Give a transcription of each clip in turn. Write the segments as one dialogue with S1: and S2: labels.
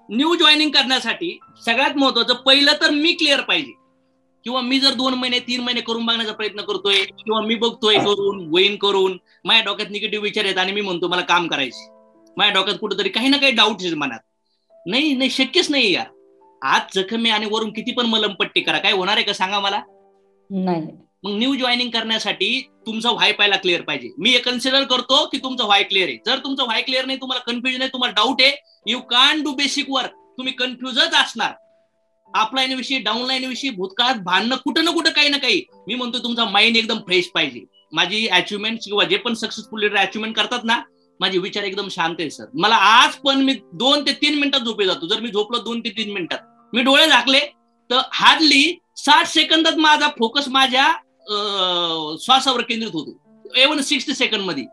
S1: New joining करण्यासाठी सगळ्यात महत्वाचं पहिलं तर मी क्लिअर पाहिजे, किंवा मी जर 2 महिने 3 महिने करून बघण्याचा प्रयत्न करतोय, किंवा मी बघतोय करून वहीन करून माझ्या डोक्यात निगेटिव्ह विचार आहेत आणि मी म्हणतो मला काम करायचे, माझ्या डोक्यात कुठेतरी काही ना काही डाऊट मनात, नाही नाही शक्यच नाही यार, आज जखम आहे आणि वरून किती पण मलमपट्टी करा, काय होणार आहे का सांगा मला?
S2: नाही.
S1: मग न्यू जॉईनिंग करण्यासाठी तुमचा व्हाय पहिला क्लिअर पाहिजे. मी हे कन्सिडर करतो की तुमचा व्हाय क्लिअर आहे. जर तुमचा व्हाय क्लिअर नाही, तुम्हाला कन्फ्युजन आहे, तुम्हाला डाऊट आहे, you can't do basic work, तुम्ही कन्फ्युजच असणार. अपलाईन विषयी, डाऊनलाईन विषयी, भूतकाळात भांडणं कुठं ना कुठं काही ना काही. मी म्हणतो तुमचा माइंड एकदम फ्रेश पाहिजे. माझी अचिव्हमेंट किंवा जे पण सक्सेसफुल लीडर अचिव्हमेंट करतात ना, माझे विचार एकदम शांत आहे सर. मला आज पण मी 2 ते 3 मिनिटात झोपे जातो. जर मी झोपलो 2 ते 3 मिनिटात, मी डोळे झाकले तर हार्डली 60 सेकंदात माझा फोकस माझ्या श्वासावर केंद्रित होतो. इव्हन 60 सेकंड मध्ये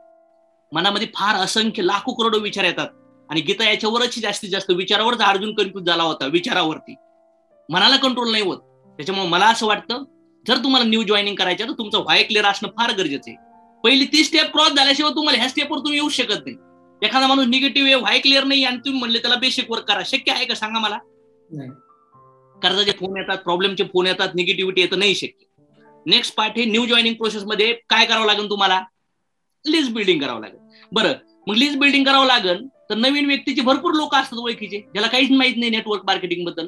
S1: मनामध्ये फार असंख्य लाखो करोडो विचार येतात. आणि गीता याच्यावरच जास्तीत जास्त विचारावरच अर्जुन कन्फ्युज झाला होता, विचारावरती. मनाला कंट्रोल नाही होत. त्याच्यामुळे मला असं वाटतं, जर तुम्हाला न्यू जॉईनिंग करायचं तर तुमचं व्हाय क्लिअर असणं फार गरजेचं आहे. पहिली 30 स्टेप क्रॉस झाल्याशिवाय तुम्हाला ह्या स्टेपवर तुम्ही येऊ शकत नाही. एखादा माणूस निगेटिव्ह आहे, व्हाय क्लिअर नाही, आणि तुम्ही म्हणले त्याला बेसिक वर्क करा, शक्य आहे का सांगा मला? कर्जाचे फोन येतात, प्रॉब्लेमचे फोन येतात, निगेटिव्हिटी येतं, नाही शक्य. नेक्स्ट पार्ट हे न्यू जॉईनिंग प्रोसेसमध्ये काय करावं लागेल तुम्हाला? लिस्ट बिल्डिंग करावं लागेल. बरं, मग लिस्ट बिल्डिंग करावं लागेल तर नवीन व्यक्तीचे भरपूर लोक असतात ओळखीचे, ज्याला काहीच माहित नाही नेटवर्क मार्केटिंग बद्दल.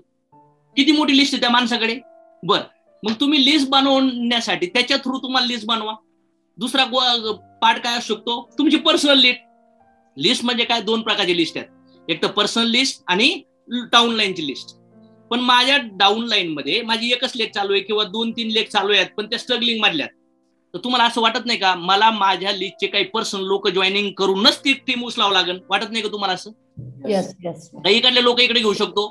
S1: किती मोठी लिस्ट आहे त्या माणसाकडे. बरं, मग तुम्ही लिस्ट बनवण्यासाठी त्याच्या थ्रू तुम्हाला लिस्ट बनवा. दुसरा पार्ट काय असू शकतो? तुमची पर्सनल लिस्ट. लिस्ट म्हणजे काय? 2 प्रकारची लिस्ट आहेत, एक तर पर्सनल लिस्ट आणि डाऊनलाईनची लिस्ट. पण माझ्या डाऊनलाईन मध्ये माझी एकच लेख चालू आहे किंवा 2-3 लेख चालू आहेत, पण त्या स्ट्रगलिंग मधल्यात. तर तुम्हाला असं वाटत नाही का मला माझ्या लिस्टचे काही पर्सनल लोक जॉईनिंग करूनच ती टीम उचलावं लागेल? वाटत नाही का तुम्हाला असं? काही इकडले लोक इकडे घेऊ शकतो?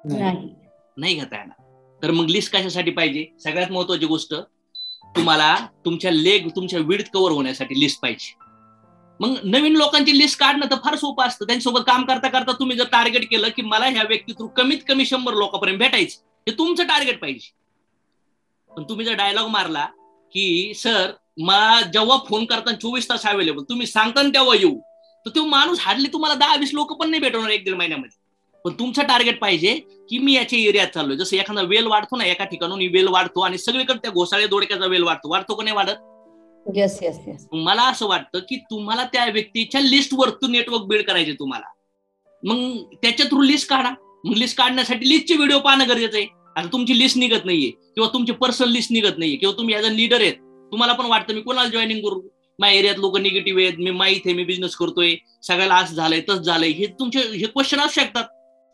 S1: नाही घेता येणार. तर मग लिस्ट कशासाठी पाहिजे? सगळ्यात महत्वाची गोष्ट, तुम्हाला तुमच्या लेग, तुमच्या विड्थ कव्हर होण्यासाठी लिस्ट पाहिजे. मग नवीन लोकांची लिस्ट काढणं तर फार सोपं असतं. त्यांच्यासोबत काम करता करता तुम्ही जर टार्गेट केलं की मला ह्या व्यक्ती थ्रू कमीत कमी 100 लोकांपर्यंत भेटायचं, हे तुमचं टार्गेट पाहिजे. पण तुम्ही जर डायलॉग मारला की सर मला जेव्हा फोन करताना 24 तास अवेलेबल, तुम्ही सांगता तेव्हा येऊ, तर तो माणूस हार्डली तुम्हाला 10-20 लोक पण नाही भेटवणार 1-1.5 महिन्यामध्ये. पण तुमचं टार्गेट पाहिजे की मी याच्या एरियात चाललोय. जसं एखादा वेल वाढतो ना, एका ठिकाणून वेल वाढतो आणि सगळीकडे त्या घोसाळे दोडक्याचा वेल वाढतो का नाही वाढत?
S2: Yes yes yes.
S1: मला असं वाटतं की तुम्हाला त्या व्यक्तीच्या लिस्टवर नेटवर्क बिल्ड करायचे तुम्हाला. मग त्याच्या थ्रू लिस्ट काढा. मग लिस्ट काढण्यासाठी लिस्टचे व्हिडिओ पाहणं गरजेचं आहे. आता तुमची लिस्ट निघत नाहीये किंवा तुमची पर्सनल लिस्ट निघत नाहीये किंवा तुम्ही ऍज अ लीडर आहेत, तुम्हाला पण वाटतं मी कोणाला जॉईनिंग करू, माझ्या एरियात लोक निगेटिव्ह आहेत, मी माहित आहे मी बिझनेस करतोय, सगळ्याला असं झालंय तसं झालंय, हे तुमचे हे क्वेश्चन असू शकतात.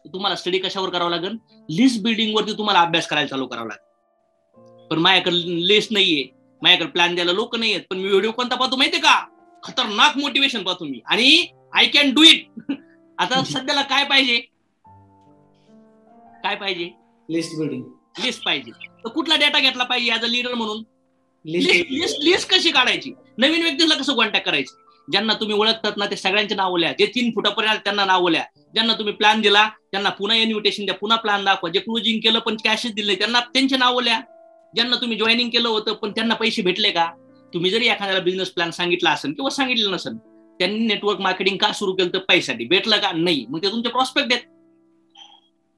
S1: तुम्हाला स्टडी कशावर करावं लागेल? लिस्ट बिल्डिंग वरती तुम्हाला अभ्यास करायला चालू करावं लागेल. पण माझ्याकडे लिस्ट नाहीये, माझ्याकडे प्लॅन द्यायला लोक नाहीयेत, पण मी व्हिडिओ कोणता पाहतो माहितीये का? खतरनाक मोटिवेशन पाहतो मी, आणि आय कॅन डू इट. आता सध्याला काय पाहिजे? काय पाहिजे?
S3: List building.
S1: लिस्ट पाहिजे. तर कुठला डेटा घेतला पाहिजे ऍज अ लीडर म्हणून? लिस्ट कशी काढायची? नवीन व्यक्तीला कसं कॉन्टॅक्ट करायचं? ज्यांना तुम्ही ओळखतात ना ते सगळ्यांचे नाव लिहा. जे 3 फुटापर्यंत त्यांना नाव लिहा. ज्यांना तुम्ही प्लॅन दिला त्यांना पुन्हा इन्व्हिटेशन द्या, पुन्हा प्लॅन दाखवा. जे क्लोजिंग केलं पण कॅशच दिले त्यांना त्यांचे नाव लिहा. ज्यांना तुम्ही जॉईनिंग केलं होतं पण त्यांना पैसे भेटले का? तुम्ही जरी एखाद्याला बिझनेस प्लॅन सांगितला असेल किंवा सांगितलं नसेल, त्यांनी नेटवर्क मार्केटिंग का सुरू केलं? तर पैशासाठी. भेटलं का? नाही. मग ते तुमचे प्रॉस्पेक्ट आहेत.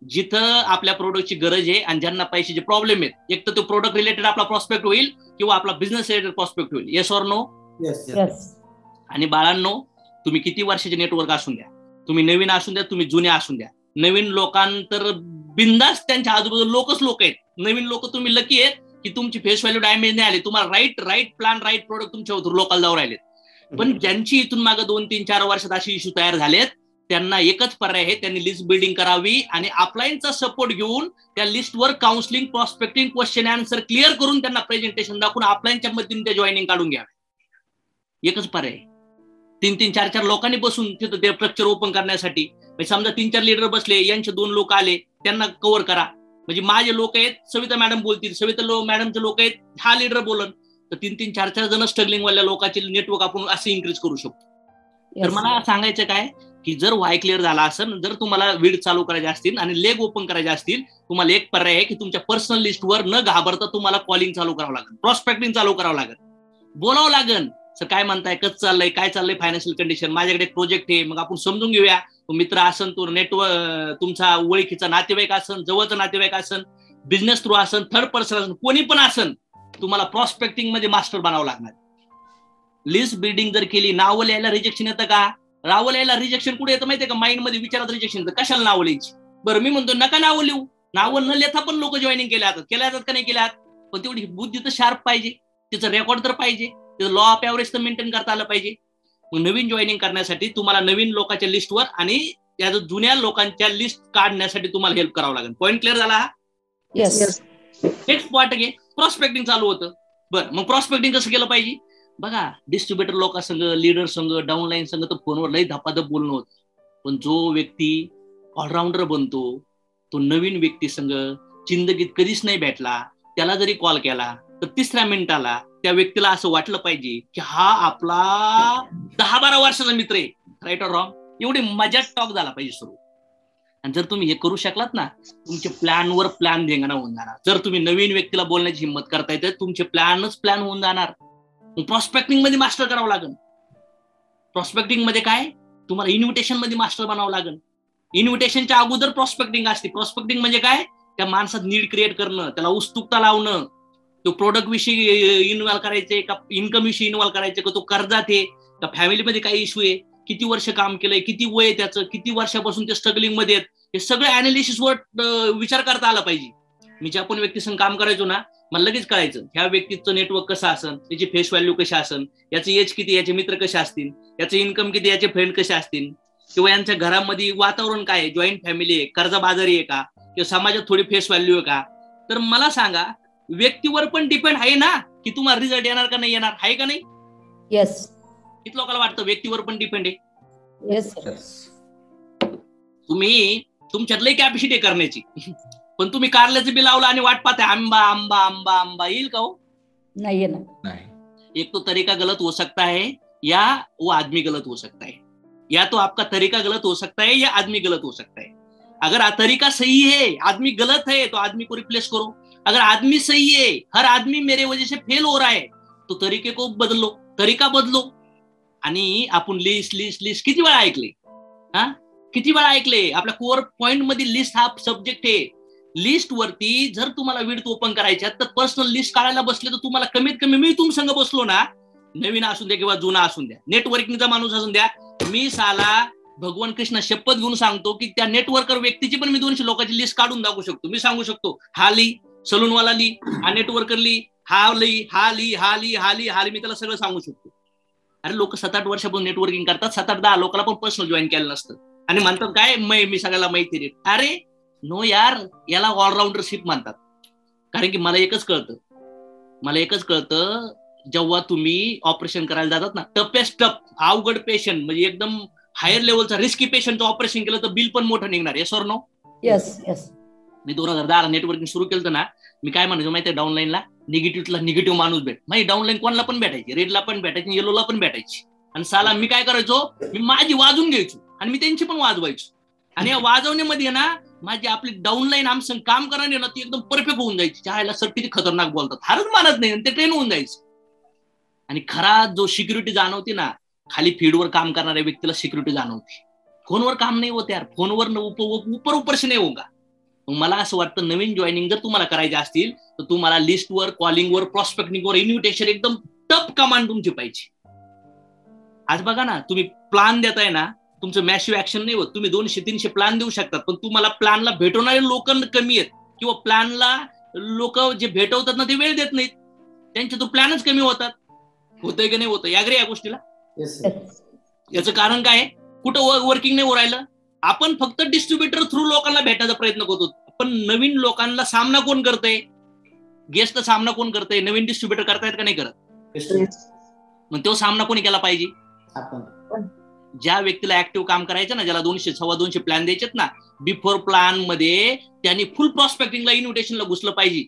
S1: जिथं आपल्या प्रोडक्टची गरज आहे आणि ज्यांना पैशाचे प्रॉब्लेम आहेत, एक तर तो प्रोडक्ट रिलेटेड आपला प्रॉस्पेक्ट होईल किंवा आपला बिझनेस रिलेटेड प्रॉस्पेक्ट होईल. Yes or no?
S2: येस.
S1: आणि बाळांनो, तुम्ही किती वर्षाचे नेटवर्क असून द्या, तुम्ही नवीन असून द्या, तुम्ही जुने असून द्या, नवीन लोकांतर बिंदास त्यांच्या आजूबाजूला लोक आहेत. नवीन लोक तुम्ही लकी आहेत की तुमची फेस व्हॅल्यू डॅमेज नाही आली, तुम्हाला राईट प्लॅन, राईट प्रोडक्ट तुमच्या लोकांना जाऊ राहिलेत. पण ज्यांची इथून मागे 2-3-4 वर्षात अशी इश्यू तयार झालेत, त्यांना एकच पर्याय आहे, त्यांनी लिस्ट बिल्डिंग करावी आणि अपलाईनचा सपोर्ट घेऊन त्या लिस्टवर counselling, prospecting, question answer clear करून त्यांना प्रेझेंटेशन दाखवून अपलाईनच्या मदतीने त्या जॉईनिंग काढून घ्यावे. एकच पर्याय. 3-4 लोकांनी बसून तिथं ते स्ट्रक्चर ओपन करण्यासाठी, समजा 3-4 लीडर बसले, यांचे 2 लोक आले, त्यांना कव्हर करा. म्हणजे माझे लोक आहेत, सविता मॅडम बोलतील, सविता मॅडमचे लोक आहेत, हा लीडर बोलन, तर 3-4 जण स्ट्रगलिंग वाल्या लोकांचे नेटवर्क आपण असं इन्क्रीज करू शकतो. तर मला सांगायचं काय की जर व्हाय क्लिअर झाला असेल, जर तुम्हाला विड चालू करायचे असतील आणि लेग ओपन करायचे असतील, तुम्हाला एक पर्याय आहे की तुमच्या पर्सनल लिस्टवर न घाबरता तुम्हाला कॉलिंग चालू करावं लागेल, प्रॉस्पेक्टिंग चालू करावं लागेल, बोलावं लागेल. सर काय म्हणताय, कसं चाललंय, काय चाललंय फायनान्शियल कंडिशन, माझ्याकडे एक प्रोजेक्ट आहे, मग आपण समजून घेऊया तो मित्र असन, तो नेटवर्क तुमचा ओळखीचा नातेवाईक असन, जवळचा नातेवाईक असन, बिझनेस थ्रू असन, थर्ड पर्सन असन, कोणी पण असन, तुम्हाला प्रॉस्पेक्टिंग मध्ये मास्टर बनावं लागणार. लिस्ट बिल्डिंग जर केली, नावं लिहायला रिजेक्शन येतं का? नावं लिहायला रिजेक्शन कुठे येतं माहितीये का? माइंड मध्ये विचारात रिजेक्शन येतं. कशाला नावं लिहायची? बरं मी म्हणतो नका नावं लिहू. नावं न लिहिता पण लोक जॉईनिंग केल्या जातात का नाही केल्या? पण तेवढी बुद्धी तर शार्प पाहिजे, तिचं रेकॉर्ड तर पाहिजे, तिचं लॉ ऑफ एव्हरेज तर मेंटेन करता आलं पाहिजे. मग नवीन जॉईनिंग करण्यासाठी तुम्हाला नवीन लोकांच्या लिस्टवर आणि त्या जुन्या लोकांच्या लिस्ट काढण्यासाठी तुम्हाला हेल्प करावं लागेल. पॉईंट क्लिअर झाला हा?
S2: येस.
S1: नेक्स्ट पॉईंट घे. प्रॉस्पेक्टिंग चालू होतं. बरं मग प्रॉस्पेक्टिंग कसं केलं पाहिजे? बघा, डिस्ट्रीब्युटर लोकांसंग, लीडर संघ, डाऊनलाईन संघ तर फोनवर लई धपाधप बोलणं होतं. पण जो व्यक्ती ऑलराऊंडर बनतो, तो नवीन व्यक्ती संघ जिंदगीत कधीच नाही भेटला, त्याला जरी कॉल केला तर 3ऱ्या मिनिटाला त्या व्यक्तीला असं वाटलं पाहिजे की हा आपला 10-12 वर्षाचा मित्र आहे. Right or wrong? एवढी मजाच टॉक झाला पाहिजे सुरू. आणि जर तुम्ही हे करू शकलात ना, तुमचे प्लॅनवर प्लॅन ढेंगणा होऊन जाणार. जर तुम्ही नवीन व्यक्तीला बोलण्याची हिंमत करताय तर तुमचे प्लॅनच प्लॅन होऊन जाणार. प्रॉस्पेक्टिंग मध्ये मास्टर करावं लागेल. प्रॉस्पेक्टिंग मध्ये काय? तुम्हाला इन्व्हिटेशन मध्ये मास्टर बनावं लागेल. इन्व्हिटेशनच्या अगोदर प्रॉस्पेक्टिंग असते. प्रॉस्पेक्टिंग म्हणजे काय? त्या माणसात नीड क्रिएट करणं, त्याला उत्सुकता लावणं, तो प्रोडक्ट विषयी इन्व्हॉल्व करायचे का, इन्कम विषयी इन्व्हॉल्व करायचे का, तो कर्जात आहे का, फॅमिलीमध्ये काही इश्यू आहे, किती वर्ष काम केलंय, किती वय आहे त्याचं, किती वर्षापासून ते स्ट्रगलिंग मध्ये आहेत, हे सगळं अनालिसिसवर विचार करता आला पाहिजे. मी ज्या पण व्यक्तीसंग काम करायचो ना, मला लगेच कळायचं ह्या व्यक्तीचं नेटवर्क कसं असेल, त्याची फेस व्हॅल्यू कशी असेल, याची एज किती, याचे मित्र कसे असतील, याचे इन्कम किती, याचे फ्रेंड कसे असतील, किंवा यांच्या घरामध्ये वातावरण काय आहे, जॉईंट फॅमिली आहे, कर्जबाजारी आहे का, किंवा समाजात थोडी फेस व्हॅल्यू आहे का. तर मला सांगा, व्यक्तीवर पण डिपेंड आहे ना की तुम्हाला रिझल्ट येणार का नाही येणार, आहे का नाही?
S2: येस.
S1: किती लोकांना वाटतं व्यक्तीवर पण डिपेंड आहे?
S2: येस.
S1: तुम्ही तुमच्यातलं कॅपॅसिटी करण्याची, पण तुम्ही कारल्याचं बी लावलं आणि वाट पाहताय आंबा आंबा आंबा आंबा येईल का? हो
S2: नाही ना.
S1: एक तो तरीका गलत हो सकता है या वो आदमी गलत हो सकता है, या तो आपका तरीका गलत हो सकता है या आदमी गलत हो सकता है. अगर तरीका सही है, आदमी गलत है, तो आदमी को रिप्लेस करो. अगर आदमी सही है, हर आदमी मेरे वजह से फेल हो रहा है, तो तरीके को बदलो, तरीका बदलो. आणि आपण लिस्ट किती वेळा ऐकले? किती वेळा ऐकले? आपल्या कोर पॉइंट मध्ये लिस्ट हा सब्जेक्ट आहे. लिस्ट वरती जर तुम्हाला विड्थ ओपन करायच्या तर पर्सनल लिस्ट काढायला बसले तर तुम्हाला कमीत कमी, मी तुमसंग बसलो ना, नवीन असून द्या किंवा जुना असून द्या, नेटवर्किंगचा माणूस असून द्या, मी साला भगवान कृष्ण शपथ घेऊन सांगतो की त्या नेटवर्कर व्यक्तीची पण मी 200 लोकांची लिस्ट काढून दाखवू शकतो. मी सांगू शकतो, हा ली, सलूनवाला ली, हा नेटवर्कर ली, हा ली, हा ली, हा ली, हा ली, हा ली, मी त्याला सगळं सांगू शकतो. अरे लोक 7-8 वर्षापासून नेटवर्किंग करतात, 7-10 लोकांना पण पर्सनल जॉईन केलं नसतं आणि म्हणतात काय मी सगळ्याला माहिती रे. अरे नो यार, याला ऑलराऊंडरशिप म्हणतात. कारण की मला एकच कळतं, जेव्हा तुम्ही ऑपरेशन करायला जातात ना, टफेस्ट अवघड पेशंट म्हणजे एकदम हायर लेवलचा रिस्की पेशंटचं ऑपरेशन केलं तर बिल पण मोठं निघणार. Yes or no?
S2: Yes. Yes.
S1: मी 2010 नेटवर्किंग सुरू केलं ना, मी काय म्हणायचो माहिती, डाऊनलाईनला निगेटिव्ह माणूस भेट. माझी डाऊनलाईन कोणाला पण भेटायची, रेडला पण भेटायची, येलोला पण भेटायची. आणि साला मी काय करायचो, मी माझी वाजून घ्यायचो आणि मी त्यांची पण वाजवायचो. आणि या वाजवण्यामध्ये ना माझी आपली डाऊनलाईन आमचं काम करणारी ना ती एकदम परफेक्ट होऊन जायची. चहायला सर किती खतरनाक बोलतात, हारच मानत नाही, ते ट्रेन होऊन जायचं. आणि खरा जो सिक्युरिटी जाणवती ना, खाली फीडवर काम करणाऱ्या व्यक्तीला सिक्युरिटी जाणवते. फोनवर काम नाही होत यार, फोनवर उपरशी नाही होगा. मग मला असं वाटतं, नवीन जॉईनिंग जर तुम्हाला करायचे असतील तर तुम्हाला लिस्टवर, कॉलिंगवर, प्रॉस्पेक्टिंगवर, इन्व्हिटेशन एकदम टफ कमांड तुमची पाहिजे. आज बघा ना, तुम्ही प्लॅन देताय ना, तुमचं मॅसिव्ह ऍक्शन नाही होत. तुम्ही 200-300 प्लॅन देऊ शकतात, पण तुम्हाला प्लॅनला भेटवणारे लोक कमी आहेत, किंवा प्लॅनला लोक जे भेटवतात ना ते वेळ देत नाहीत, त्यांचे तो प्लॅनच कमी होतात. होतंय की नाही होतं? याग्रे या गोष्टीला? याचं कारण काय? कुठं वर्किंग नाही हो राहिलं. आपण फक्त डिस्ट्रीब्युटर थ्रू लोकांना भेटायचा प्रयत्न करतो, पण नवीन लोकांना सामना कोण करतंय? गेस्टचा सामना कोण करतंय? नवीन डिस्ट्रीब्युटर करतायत का नाही करत? मग तो सामना कोणी केला पाहिजे? आपण. ज्या व्यक्तीला ऍक्टिव्ह काम करायचं ना, ज्याला 200-225 प्लॅन द्यायचेत ना, बिफोर प्लॅन मध्ये त्यांनी फुल प्रॉस्पेक्टिंगला, इन्व्हिटेशनला घुसलं पाहिजे.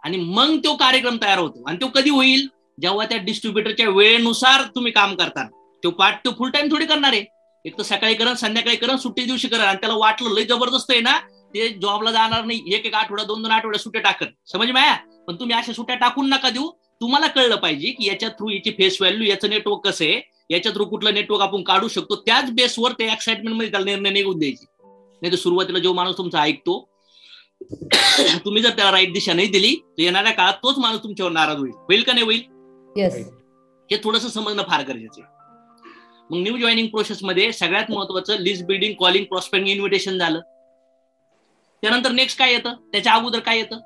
S1: आणि मग तो कार्यक्रम तयार होतो. आणि तो कधी होईल? जेव्हा त्या डिस्ट्रीब्युटरच्या वेळेनुसार तुम्ही काम करता. तो पार्ट तो फुल टाइम थोडी करणार आहे. एक तर सकाळी करा, संध्याकाळी करा, सुट्टी दिवशी करा. आणि त्याला वाटलं लय जबरदस्त आहे ना, ते जॉबला जाणार नाही, एक आठवडा, 2 आठवड्या सुट्ट्या टाकत, समज माया. पण तुम्ही अशा सुट्ट्या टाकून नका देऊ. तुम्हाला कळलं पाहिजे की याच्या थ्रू याची फेस व्हॅल्यू, याचं नेटवर्क कसं आहे, याच्या थ्रू कुठलं नेटवर्क आपण काढू शकतो, त्याच बेसवर ते एक्साइटमेंट मध्ये त्याला निर्णय निघून द्यायचे. नाही तर सुरुवातीला जो माणूस तुमचा ऐकतो, तुम्ही जर त्याला राईट दिशा नाही दिली तर येणाऱ्या काळात तोच माणूस तुमच्यावर नाराज होईल का नाही होईल? हे थोडंसं समजणं फार गरजेचं आहे. मग न्यू जॉईनिंग प्रोसेसमध्ये सगळ्यात महत्वाचं list building, calling, prospecting, invitation झालं. त्यानंतर नेक्स्ट काय येतं, त्याच्या अगोदर काय येतं,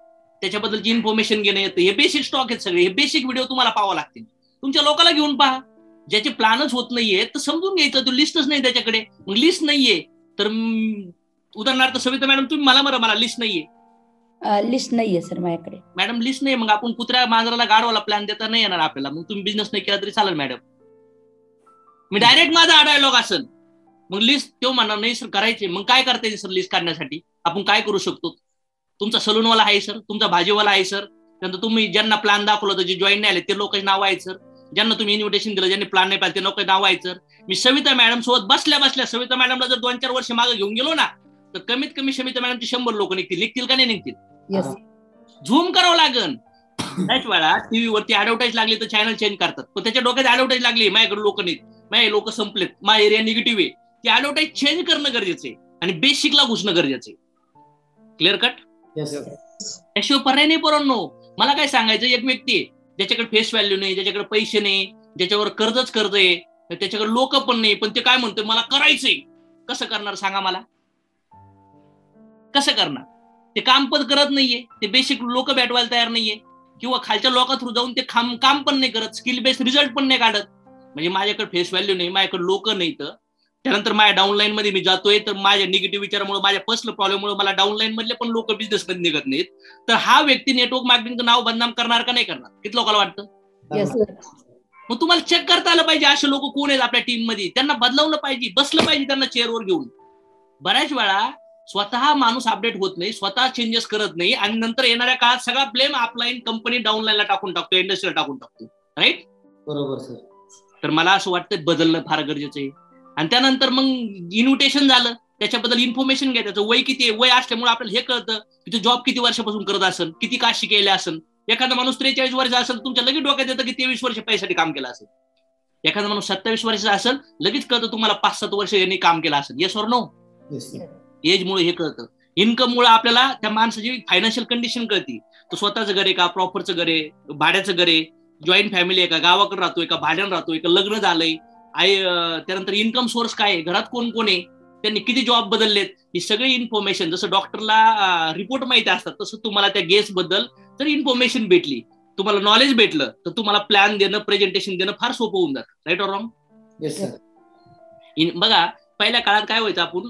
S1: त्याच्याबद्दलची इन्फॉर्मेशन घेणं येतं. हे बेसिक स्टॉक आहेत सगळे. हे बेसिक व्हिडिओ तुम्हाला पाहावं लागतील. तुमच्या लोकांना घेऊन पहा. ज्याचे प्लॅनच होत नाहीये तर समजून घ्यायचं, तो लिस्टच नाही त्याच्याकडे. मग लिस्ट नाहीये तर उदाहरणार्थ सविता मॅडम तुम्ही मला लिस्ट नाहीये.
S2: लिस्ट नाहीये सर माझ्याकडे.
S1: मॅडम लिस्ट नाही, मग आपण कुत्र्या मांजराला गाडवाला प्लॅन देता नाही येणार आपल्याला. मग तुम्ही बिझनेस नाही केला तरी चालेल मॅडम. मी डायरेक्ट माझा डायलॉग असेल, मग लिस्ट तो म्हणणार नाही सर करायचे. मग काय करता येईल सर लिस्ट काढण्यासाठी? आपण काय करू शकतो? तुमचा सलूनवाला आहे सर, तुमचा भाजीवाला आहे सर, त्यानंतर तुम्ही ज्यांना प्लॅन दाखवलं जे जॉईन नाही आले ते लोकांची नाव आहेत सर, ज्यांना तुम्ही इन्व्हिटेशन दिलं ज्यांनी प्लॅन नाही पाहिजे ते लोकांची नाव आहेत सर. मी सविता मॅडम सोबत बसल्या सविता मॅडमला जर 2-4 वर्ष मागे घेऊन गेलो ना तर कमीत कमी सविता मॅडमचे 100 लोक निघतील का नाही निघतील? झूम करावं लागेल. त्याच वेळा टीव्हीवरती ऍडव्हर्टाईज लागली तर चॅनल चेंज करतात, पण त्याच्या डोक्यात ऍडव्हर्टाईज लागली माझ्याकडे लोक नाहीत, माझे लोक संपलेत, माझा एरिया निगेटिव्ह आहे, ती ऍडव्हर्टाईज चेंज करणं गरजेचं आहे आणि बेसिकला घुसणं गरजेचं आहे. Clear cut? त्याशिवाय पर्याय नाही पोरांनो. मला काय सांगायचं, एक व्यक्ती आहे ज्याच्याकडे फेस व्हॅल्यू नाही, ज्याच्याकडे पैसे नाही, ज्याच्यावर कर्ज आहे, त्याच्याकडे लोक पण नाही, पण ते काय म्हणतोय मला करायचंय. कसं करणार सांगा मला? कसं करणार? ते काम पण करत नाहीये, ते बेसिक लोक भेटवायला तयार नाहीये, किंवा खालच्या लोका थ्रू जाऊन ते काम पण नाही करत, स्किल बेस्ड रिझल्ट पण नाही काढत. म्हणजे माझ्याकडे फेस व्हॅल्यू नाही, माझ्याकडे लोक नाही, तर त्यानंतर माझ्या डाऊनलाईन मध्ये मी जातोय तर माझ्या निगेटिव्ह विचारामुळे, माझ्या पर्सनल प्रॉब्लेममुळे मला डाऊनलाईन मधले पण लोक बिझनेस मध्ये निघत नाहीत. तर हा व्यक्ती नेटवर्क मार्केटिंगचं नाव बदनाम करणार का नाही करणार? किती लोकांना वाटतं? मग तुम्हाला चेक करता आलं पाहिजे असे लोक कोण आहेत आपल्या टीम मध्ये, त्यांना बदलावलं पाहिजे, बसलं पाहिजे त्यांना चेअरवर घेऊन. बऱ्याच वेळा स्वतः माणूस अपडेट होत नाही, स्वतः चेंजेस करत नाही आणि नंतर येणाऱ्या काळात सगळा ब्लेम अपलाईन कंपनी डाऊनलाईनला टाकून टाकतो, इंडस्ट्रीला टाकून टाकतो. राईट? बरोबर सर. तर मला असं वाटतं बदलणं फार गरजेचं आहे. आणि त्यानंतर मग इन्व्हिटेशन झालं, त्याच्याबद्दल इन्फॉर्मेशन घ्या, त्याचं वय किती आहे, वय असल्यामुळे आपल्याला हे कळतं की तो जॉब किती वर्षापासून करत असेल, किती का शिकेले असेल. एखादा माणूस 43 वर्ष असेल, तुमच्या लगेच डोक्यात येतं की 23 वर्ष पैशासाठी काम केलं असेल. एखादा माणूस 27 वर्षाचा असेल, लगेच कळतं तुम्हाला 5-7 वर्ष यांनी काम केलं असेल. Yes or no? एजमुळे हे कळतं. इन्कममुळे आपल्याला त्या माणसाची फायनान्शियल कंडिशन कळती. तो स्वतःचं घर आहे का, प्रॉपरचं घर आहे, भाड्याचं घर आहे, जॉईंट फॅमिली आहे का, गावाकडे राहतोय का, भाड्यानं राहतोय का, लग्न झालंय, त्यानंतर इन्कम सोर्स काय आहे, घरात कोण कोण आहे, त्यांनी किती जॉब बदललेत, ही सगळी इन्फॉर्मेशन. जसं डॉक्टरला रिपोर्ट माहिती असतात तसं तुम्हाला त्या गेस्ट बद्दल जर इन्फॉर्मेशन भेटली, तुम्हाला नॉलेज भेटलं, तर तुम्हाला प्लॅन देणं, प्रेझेंटेशन देणं फार सोपं होऊन जातं. Right or wrong? Yes sir. बघा पहिल्या काळात काय व्हायचं, आपण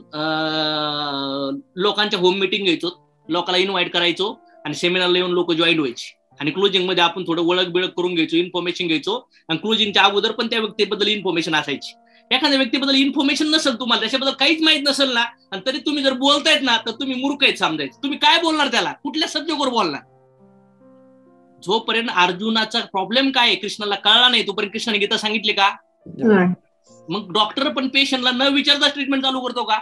S1: लोकांच्या होम मिटिंग घ्यायचो, लोकांना इन्व्हाइट करायचो आणि सेमिनारला येऊन लोक जॉईन व्हायचे आणि क्लोजिंग मध्ये आपण थोडं ओळख बिळख करून घ्यायचो, इन्फॉर्मेशन घ्यायचो आणि क्लोजिंगच्या अगोदर पण त्या व्यक्तीबद्दल इन्फॉर्मेशन असायची. एखाद्या व्यक्तीबद्दल इन्फॉर्मेशन नसेल, तुम्हाला त्याच्याबद्दल काहीच माहित नसेल ना, आणि तरी तुम्ही जर बोलतायत ना तर तुम्ही मूर्ख आहेत समजायचं. तुम्ही काय बोलणार त्याला, कुठल्या सब्जेक्टवर बोलणार? जोपर्यंत अर्जुनाचा प्रॉब्लेम काय आहे कृष्णाला कळला नाही तोपर्यंत कृष्णाने गीता सांगितली का? मग डॉक्टर पण पेशंटला न विचारता ट्रीटमेंट चालू करतो का?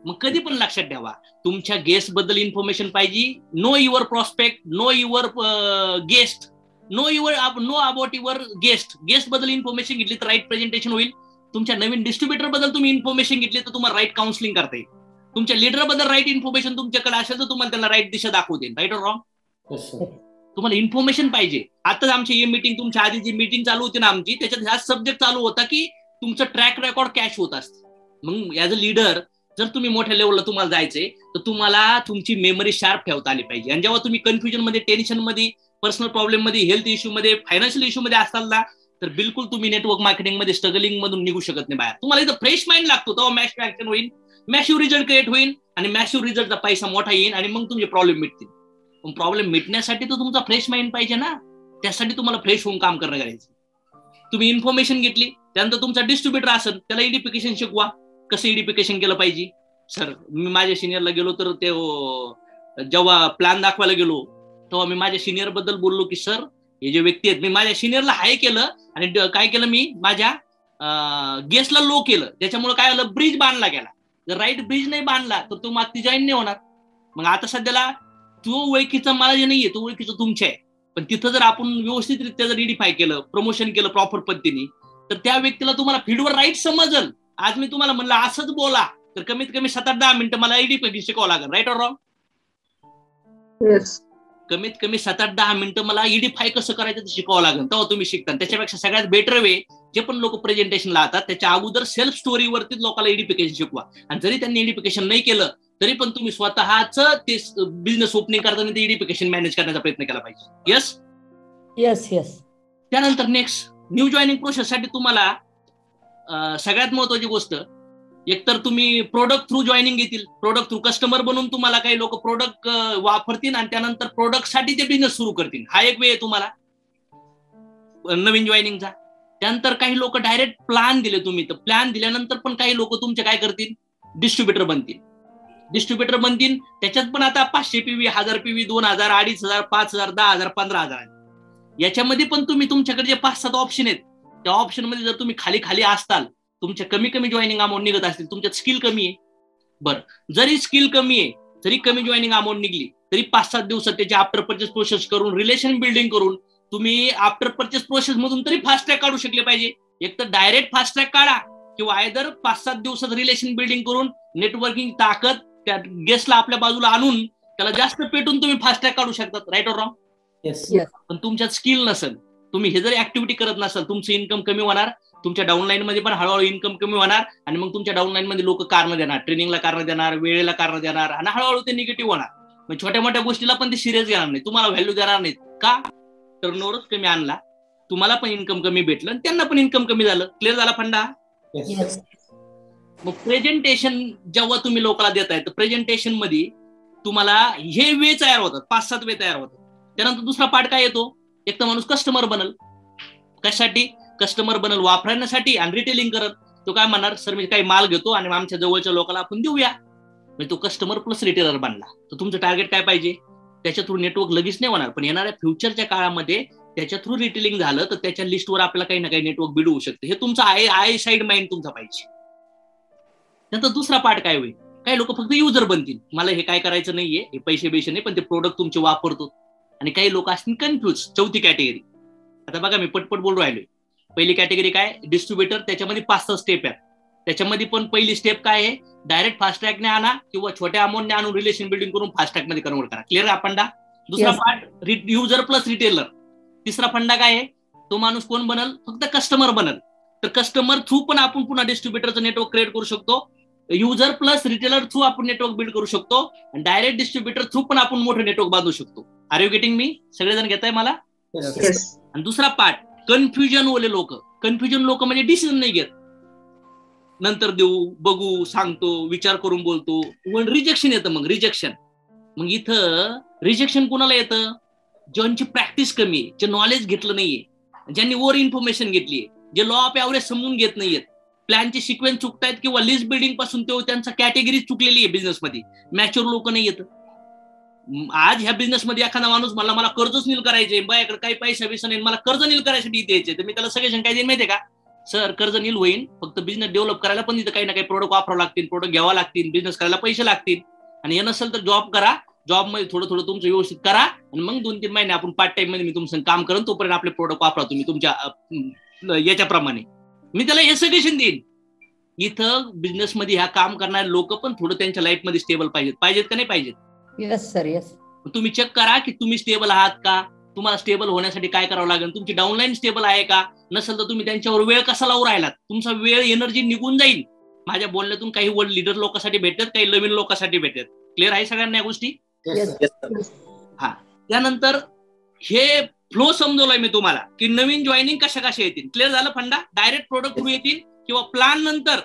S1: मग कधी पण लक्षात ठेवा, तुमच्या गेस्ट बद्दल इन्फॉर्मेशन पाहिजे. Know your prospect, know your guest, know about your guest बद्दल इन्फॉर्मेशन घेतली तर राईट प्रेझेंटेशन होईल. तुमच्या नवीन डिस्ट्रीब्युटर बद्दल तुम्ही इन्फॉर्मेशन घेतली तर तुम्हाला राईट काउन्सिलिंग करता येईल. तुमच्या लीडर बद्दल राईट इन्फॉर्मेशन तुमच्याकडे असेल तर तुम्हाला त्याला राईट दिशा दाखवते. Right or wrong? तुम्हाला इन्फॉर्मेशन पाहिजे. आताच आमची ही मीटिंग, तुमच्या आधी जी मीटिंग चालू होती ना आमची, त्याच्यात हा सब्जेक्ट चालू होता की तुमचं ट्रॅक रेकॉर्ड कॅश होत असतं. मग ऍज अ लीडर जर तुम्ही मोठ्या लेवलला तुम्हाला जायचंय तर तुम्हाला तुमची मेमरी शार्प ठेवता आली पाहिजे. आणि जेव्हा तुम्ही कन्फ्युजन मध्ये, टेन्शन मध्ये, पर्सनल प्रॉब्लेम मध्ये, हेल्थ इश्यू मध्ये, फायनान्शियल इश्यू मध्ये असाल ना तर बिलकुल तुम्ही नेटवर्क मार्केटिंग मध्ये स्ट्रगलिंग मधून निघू शकत नाही बाहेर. तुम्हाला इथं फ्रेश माइंड लागतो, तेव्हा मॅसिव्ह ऍक्शन होईल, मॅसिव्ह रिझल्ट क्रिएट होईल आणि मॅसिव्ह रिझल्टचा पैसा मोठा येईल आणि मग तुमचे प्रॉब्लेम मिटतील. पण प्रॉब्लेम मिटण्यासाठी तर तुमचा फ्रेश माइंड पाहिजे ना, त्यासाठी तुम्हाला फ्रेश होऊन काम करणं गरजेचं. तुम्ही इन्फॉर्मेशन घेतली, त्यानंतर तुमचा डिस्ट्रीब्युटर असेल त्याला इडिफिकेशन शिकवा, कसं इडिफिकेशन केलं पाहिजे. सर मी माझ्या सिनियरला गेलो तर ते जेव्हा प्लॅन दाखवायला गेलो तेव्हा मी माझ्या सिनियर बद्दल बोललो की सर हे जे व्यक्ती आहेत, मी माझ्या सिनियरला हाय केलं आणि काय केलं, मी माझ्या गेस्टला लो केलं. त्याच्यामुळे काय झालं, ब्रिज बांधला गेला. जर राईट ब्रिज नाही बांधला तर तो मागती जॉईन नाही होणार. मग आता सध्याला तो ओळखीचा मला जे नाहीये, तो ओळखीचं तुमच्या आहे, पण तिथं जर आपण व्यवस्थितरित्या जर इडिफाय केलं, प्रमोशन केलं प्रॉपर पद्धतीने, तर त्या व्यक्तीला तुम्हाला फील्डवर राईट समजल. आज मी तुम्हाला म्हणलं असंच बोला, तर कमीत कमी 7-10 मिनिटं मला ईडी शिकावं लागेल. Right or wrong? कमीत कमी 7-10 मिनिटं मला ईडीफाय कसं करायचं ते शिकावं लागेल, तेव्हा तुम्ही शिकता. त्याच्यापेक्षा सगळ्यात बेटर वे, जे पण लोक प्रेझेंटेशन लावतात त्याच्या अगोदर सेल्फ स्टोरीवरतीच लोकांना ईडीफिकेशन शिकवा. आणि जरी त्यांनी ईडीफिकेशन नाही केलं तरी पण तुम्ही स्वतःच ते बिझनेस ओपनिंग करताना ते ईडीफिकेशन मॅनेज करण्याचा प्रयत्न केला पाहिजे. Yes
S2: yes yes.
S1: त्यानंतर नेक्स्ट, न्यू जॉईनिंग प्रोसेस साठी तुम्हाला सगळ्यात महत्वाची गोष्ट, एकतर तुम्ही प्रोडक्ट थ्रू जॉईनिंग घेतील. प्रोडक्ट थ्रू कस्टमर बनून तुम्हाला काही लोक प्रोडक्ट वापरतील आणि त्यानंतर प्रोडक्ट साठी ते बिझनेस सुरू करतील. हा एक वे आहे तुम्हाला नवीन जॉईनिंगचा. त्यानंतर काही लोक डायरेक्ट प्लॅन दिले तुम्ही, तर प्लॅन दिल्यानंतर पण काही लोक तुमचे काय करतील, डिस्ट्रीब्युटर बनतील. त्याच्यात पण आता 500 PV, 1000 PV, 2000, 2500, 5000, 10000, 15000. याच्यामध्ये पण तुम्ही तुमच्याकडे जे 5-7 ऑप्शन आहेत, त्या ऑप्शन मध्ये जर तुम्ही खाली असताल, तुमच्या कमी जॉईनिंग अमाऊंट निघत असतील, तुमच्यात स्किल कमी आहे. बरं, जरी स्किल कमी आहे, जरी कमी जॉईनिंग अमाऊंट निघली तरी 5-7 दिवसात त्याची आफ्टर परचेस प्रोसेस करून, रिलेशन बिल्डिंग करून तुम्ही आफ्टर परचेस प्रोसेस मधून तरी फास्ट ट्रॅक काढू शकले पाहिजे. एक तर डायरेक्ट फास्ट ट्रॅक काढा, किंवा आयदर 5-7 दिवसात रिलेशन बिल्डिंग करून नेटवर्किंग ताकद त्या गेस्टला आपल्या बाजूला आणून त्याला जास्त पेटून तुम्ही फास्ट ट्रॅक काढू शकतात. Right or wrong? पण तुमच्यात स्किल नसेल, तुम्ही हे जरी ऍक्टिव्हिटी करत नसाल, तुमचं इन्कम कमी होणार, तुमच्या डाऊनलाईन मध्ये पण हळूहळू इन्कम कमी होणार, आणि मग तुमच्या डाऊनलाईन मध्ये लोक कारण देणार, ट्रेनिंगला कारण देणार, वेळेला कारण देणार, आणि हळूहळू ते निगेटिव्ह होणार. मग छोट्या मोठ्या गोष्टीला पण ते सिरियस घेणार नाही, तुम्हाला व्हॅल्यू देणार नाहीत. का? टर्नओव्हरच कमी आणला, तुम्हाला पण इन्कम कमी भेटलं आणि त्यांना पण इन्कम कमी झालं. क्लिअर झाला फंडा? मग प्रेझेंटेशन जेव्हा तुम्ही लोकांना देताय, तर प्रेझेंटेशन मध्ये तुम्हाला हे वे तयार होतात, 5-7 वे तयार होतात. त्यानंतर दुसरा पार्ट काय येतो, एक तर माणूस कस्टमर बनल. कशासाठी कस्टमर बनल? वापरण्यासाठी आणि रिटेलिंग करत. तो काय म्हणणार, सर मी काही माल घेतो आणि आमच्या जवळच्या लोकांना आपण देऊया. म्हणजे तो कस्टमर प्लस रिटेलर बनला. तर तुमचं टार्गेट काय पाहिजे, त्याच्या थ्रू नेटवर्क लगेच नाही होणार, पण येणाऱ्या फ्युचरच्या काळामध्ये त्याच्या थ्रू रिटेलिंग झालं तर त्याच्या लिस्टवर आपल्याला काही ना काही नेटवर्क बिल्ड होऊ शकते. हे तुमचं आय साइड माइंड तुमचा पाहिजे. नंतर दुसरा पार्ट काय होईल, काही लोक फक्त युजर बनतील, मला हे काय करायचं नाहीये, हे पैसे नाही, पण ते प्रोडक्ट तुमचे वापरतो. आणि काही लोक असतील कन्फ्युज. चौथी कॅटेगरी, आता बघा मी पटपट बोलू राहिलोय. पहिली कॅटेगरी काय, डिस्ट्रीब्युटर. त्याच्यामध्ये 5-6 स्टेप आहेत. त्याच्यामध्ये पण पहिली स्टेप काय आहे, डायरेक्ट फास्ट ट्रॅकने आणा किंवा छोट्या अमाऊंटने आणून रिलेशन बिल्डिंग करून फास्ट ट्रॅक मध्ये कन्वर्ट करा. क्लिअर आपण? दुसरा पार्ट युजर प्लस रिटेलर. तिसरा फंडा काय आहे, तो माणूस कोण बनल, फक्त कस्टमर बनल. तर कस्टमर थ्रू पण आपण पुन्हा डिस्ट्रीब्युटरचं नेटवर्क क्रिएट करू शकतो. युजर प्लस रिटेलर थ्रू आपण नेटवर्क बिल्ड करू शकतो, आणि डायरेक्ट डिस्ट्रीब्युटर थ्रू पण आपण मोठं नेटवर्क बांधू शकतो. Are you getting me? सगळेजण घेताय मला? आणि दुसरा पार्ट, कन्फ्युजन वाले लोक. कन्फ्युजन लोक म्हणजे डिसिजन नाही घेत, नंतर देऊ, बघू, सांगतो, विचार करून बोलतो. रिजेक्शन येतं. मग मग इथं रिजेक्शन कोणाला येतं, ज्यांची प्रॅक्टिस कमी आहे, जे नॉलेज घेतलं नाहीये, ज्यांनी ओव्हर इन्फॉर्मेशन घेतलीये, जे लॉ ऑफ ऍव्हरेज समजून घेत नाहीयेत, प्लॅनचे सिक्वेन्स चुकतायत, किंवा लिस्ट बिल्डिंग पासून त्यांचा कॅटेगरी चुकलेली आहे बिझनेसमध्ये. मॅच्युअर लोक नाही येत. आज ह्या बिझनेसमध्ये एखादा माणूस मला कर्जच नील करायचे, बायाकडे काही पैसा बिसा नाही, मला कर्ज नील करायसाठी द्यायचे, तर मी त्याला सजेशन काय देईन माहितीये का, सर कर्ज नील होईल, फक्त बिझनेस डेव्हलप करायला पण तिथं काही ना काही प्रोडक्ट वापरावं लागतील, प्रोडक्ट घ्यावा लागतील, बिझनेस करायला पैसे लागतील, आणि हे नसेल तर जॉब करा, जॉब मध्ये थोडं तुमचं व्यवस्थित करा, आणि मग 2-3 महिने आपण पार्ट टाइम मध्ये मी तुमचं काम करेन, तोपर्यंत आपले प्रोडक्ट वापरा तुम्ही तुमच्या याच्याप्रमाणे. मी त्याला हे सजेशन देईन. इथं बिझनेसमध्ये ह्या काम करणारे लोक पण थोडं त्यांच्या लाईफमध्ये स्टेबल पाहिजेत का नाही पाहिजेत?
S2: Yes sir, yes.
S1: तुम्ही चेक करा की तुम्ही स्टेबल आहात का, तुम्हाला स्टेबल होण्यासाठी काय करावं लागेल, तुमची डाऊनलाईन स्टेबल आहे का, नसेल तर तुम्ही त्यांच्यावर वेळ कसा लावून राहिलात, तुमचा वेळ एनर्जी निघून जाईल. माझ्या बोलण्यातून काही वर्ल्ड लीडर लोकांसाठी भेटतात, काही नवीन लोकांसाठी भेटतात. क्लिअर आहे सगळ्यांना या गोष्टी? हा. त्यानंतर हे फ्लो समजवलंय मी तुम्हाला की नवीन जॉईनिंग कशा येतील. क्लिअर झालं फंडा? डायरेक्ट प्रोडक्ट थ्रू येतील, किंवा प्लॅन नंतर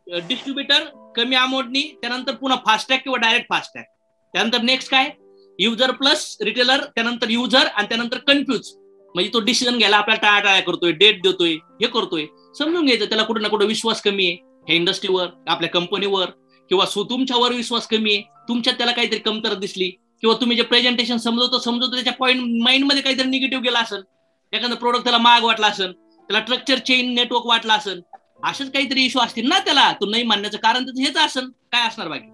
S1: डिस्ट्रीब्युटर कमी अमाऊंटनी, त्यानंतर पुन्हा फास्ट ट्रॅक किंवा डायरेक्ट फास्ट ट्रॅक. त्यानंतर नेक्स्ट काय, युजर प्लस रिटेलर, त्यानंतर युजर, आणि त्यानंतर कन्फ्युज. म्हणजे तो डिसिजन घ्यायला आपल्याला टाळाटाळ्या करतोय, डेट देतोय, हे करतोय. समजून घ्यायचं त्याला कुठे ना कुठे विश्वास कमी आहे, ह्या इंडस्ट्रीवर, आपल्या कंपनीवर, किंवा तुमच्यावर विश्वास कमी आहे, तुमच्यात त्याला काहीतरी कमतरता दिसली, किंवा तुम्ही जे प्रेझेंटेशन समजवतो त्याच्या पॉईंट माइंड मध्ये काहीतरी निगेटिव्ह गेला असेल, एखादं प्रोडक्ट त्याला महाग वाटला असेल, त्याला स्ट्रक्चर चेन नेटवर्क वाटला असेल, असेच काहीतरी इश्यू असतील ना त्याला, तो नाही मानण्याचं कारण त्याचं हेच असेल. काय असणार बाकी?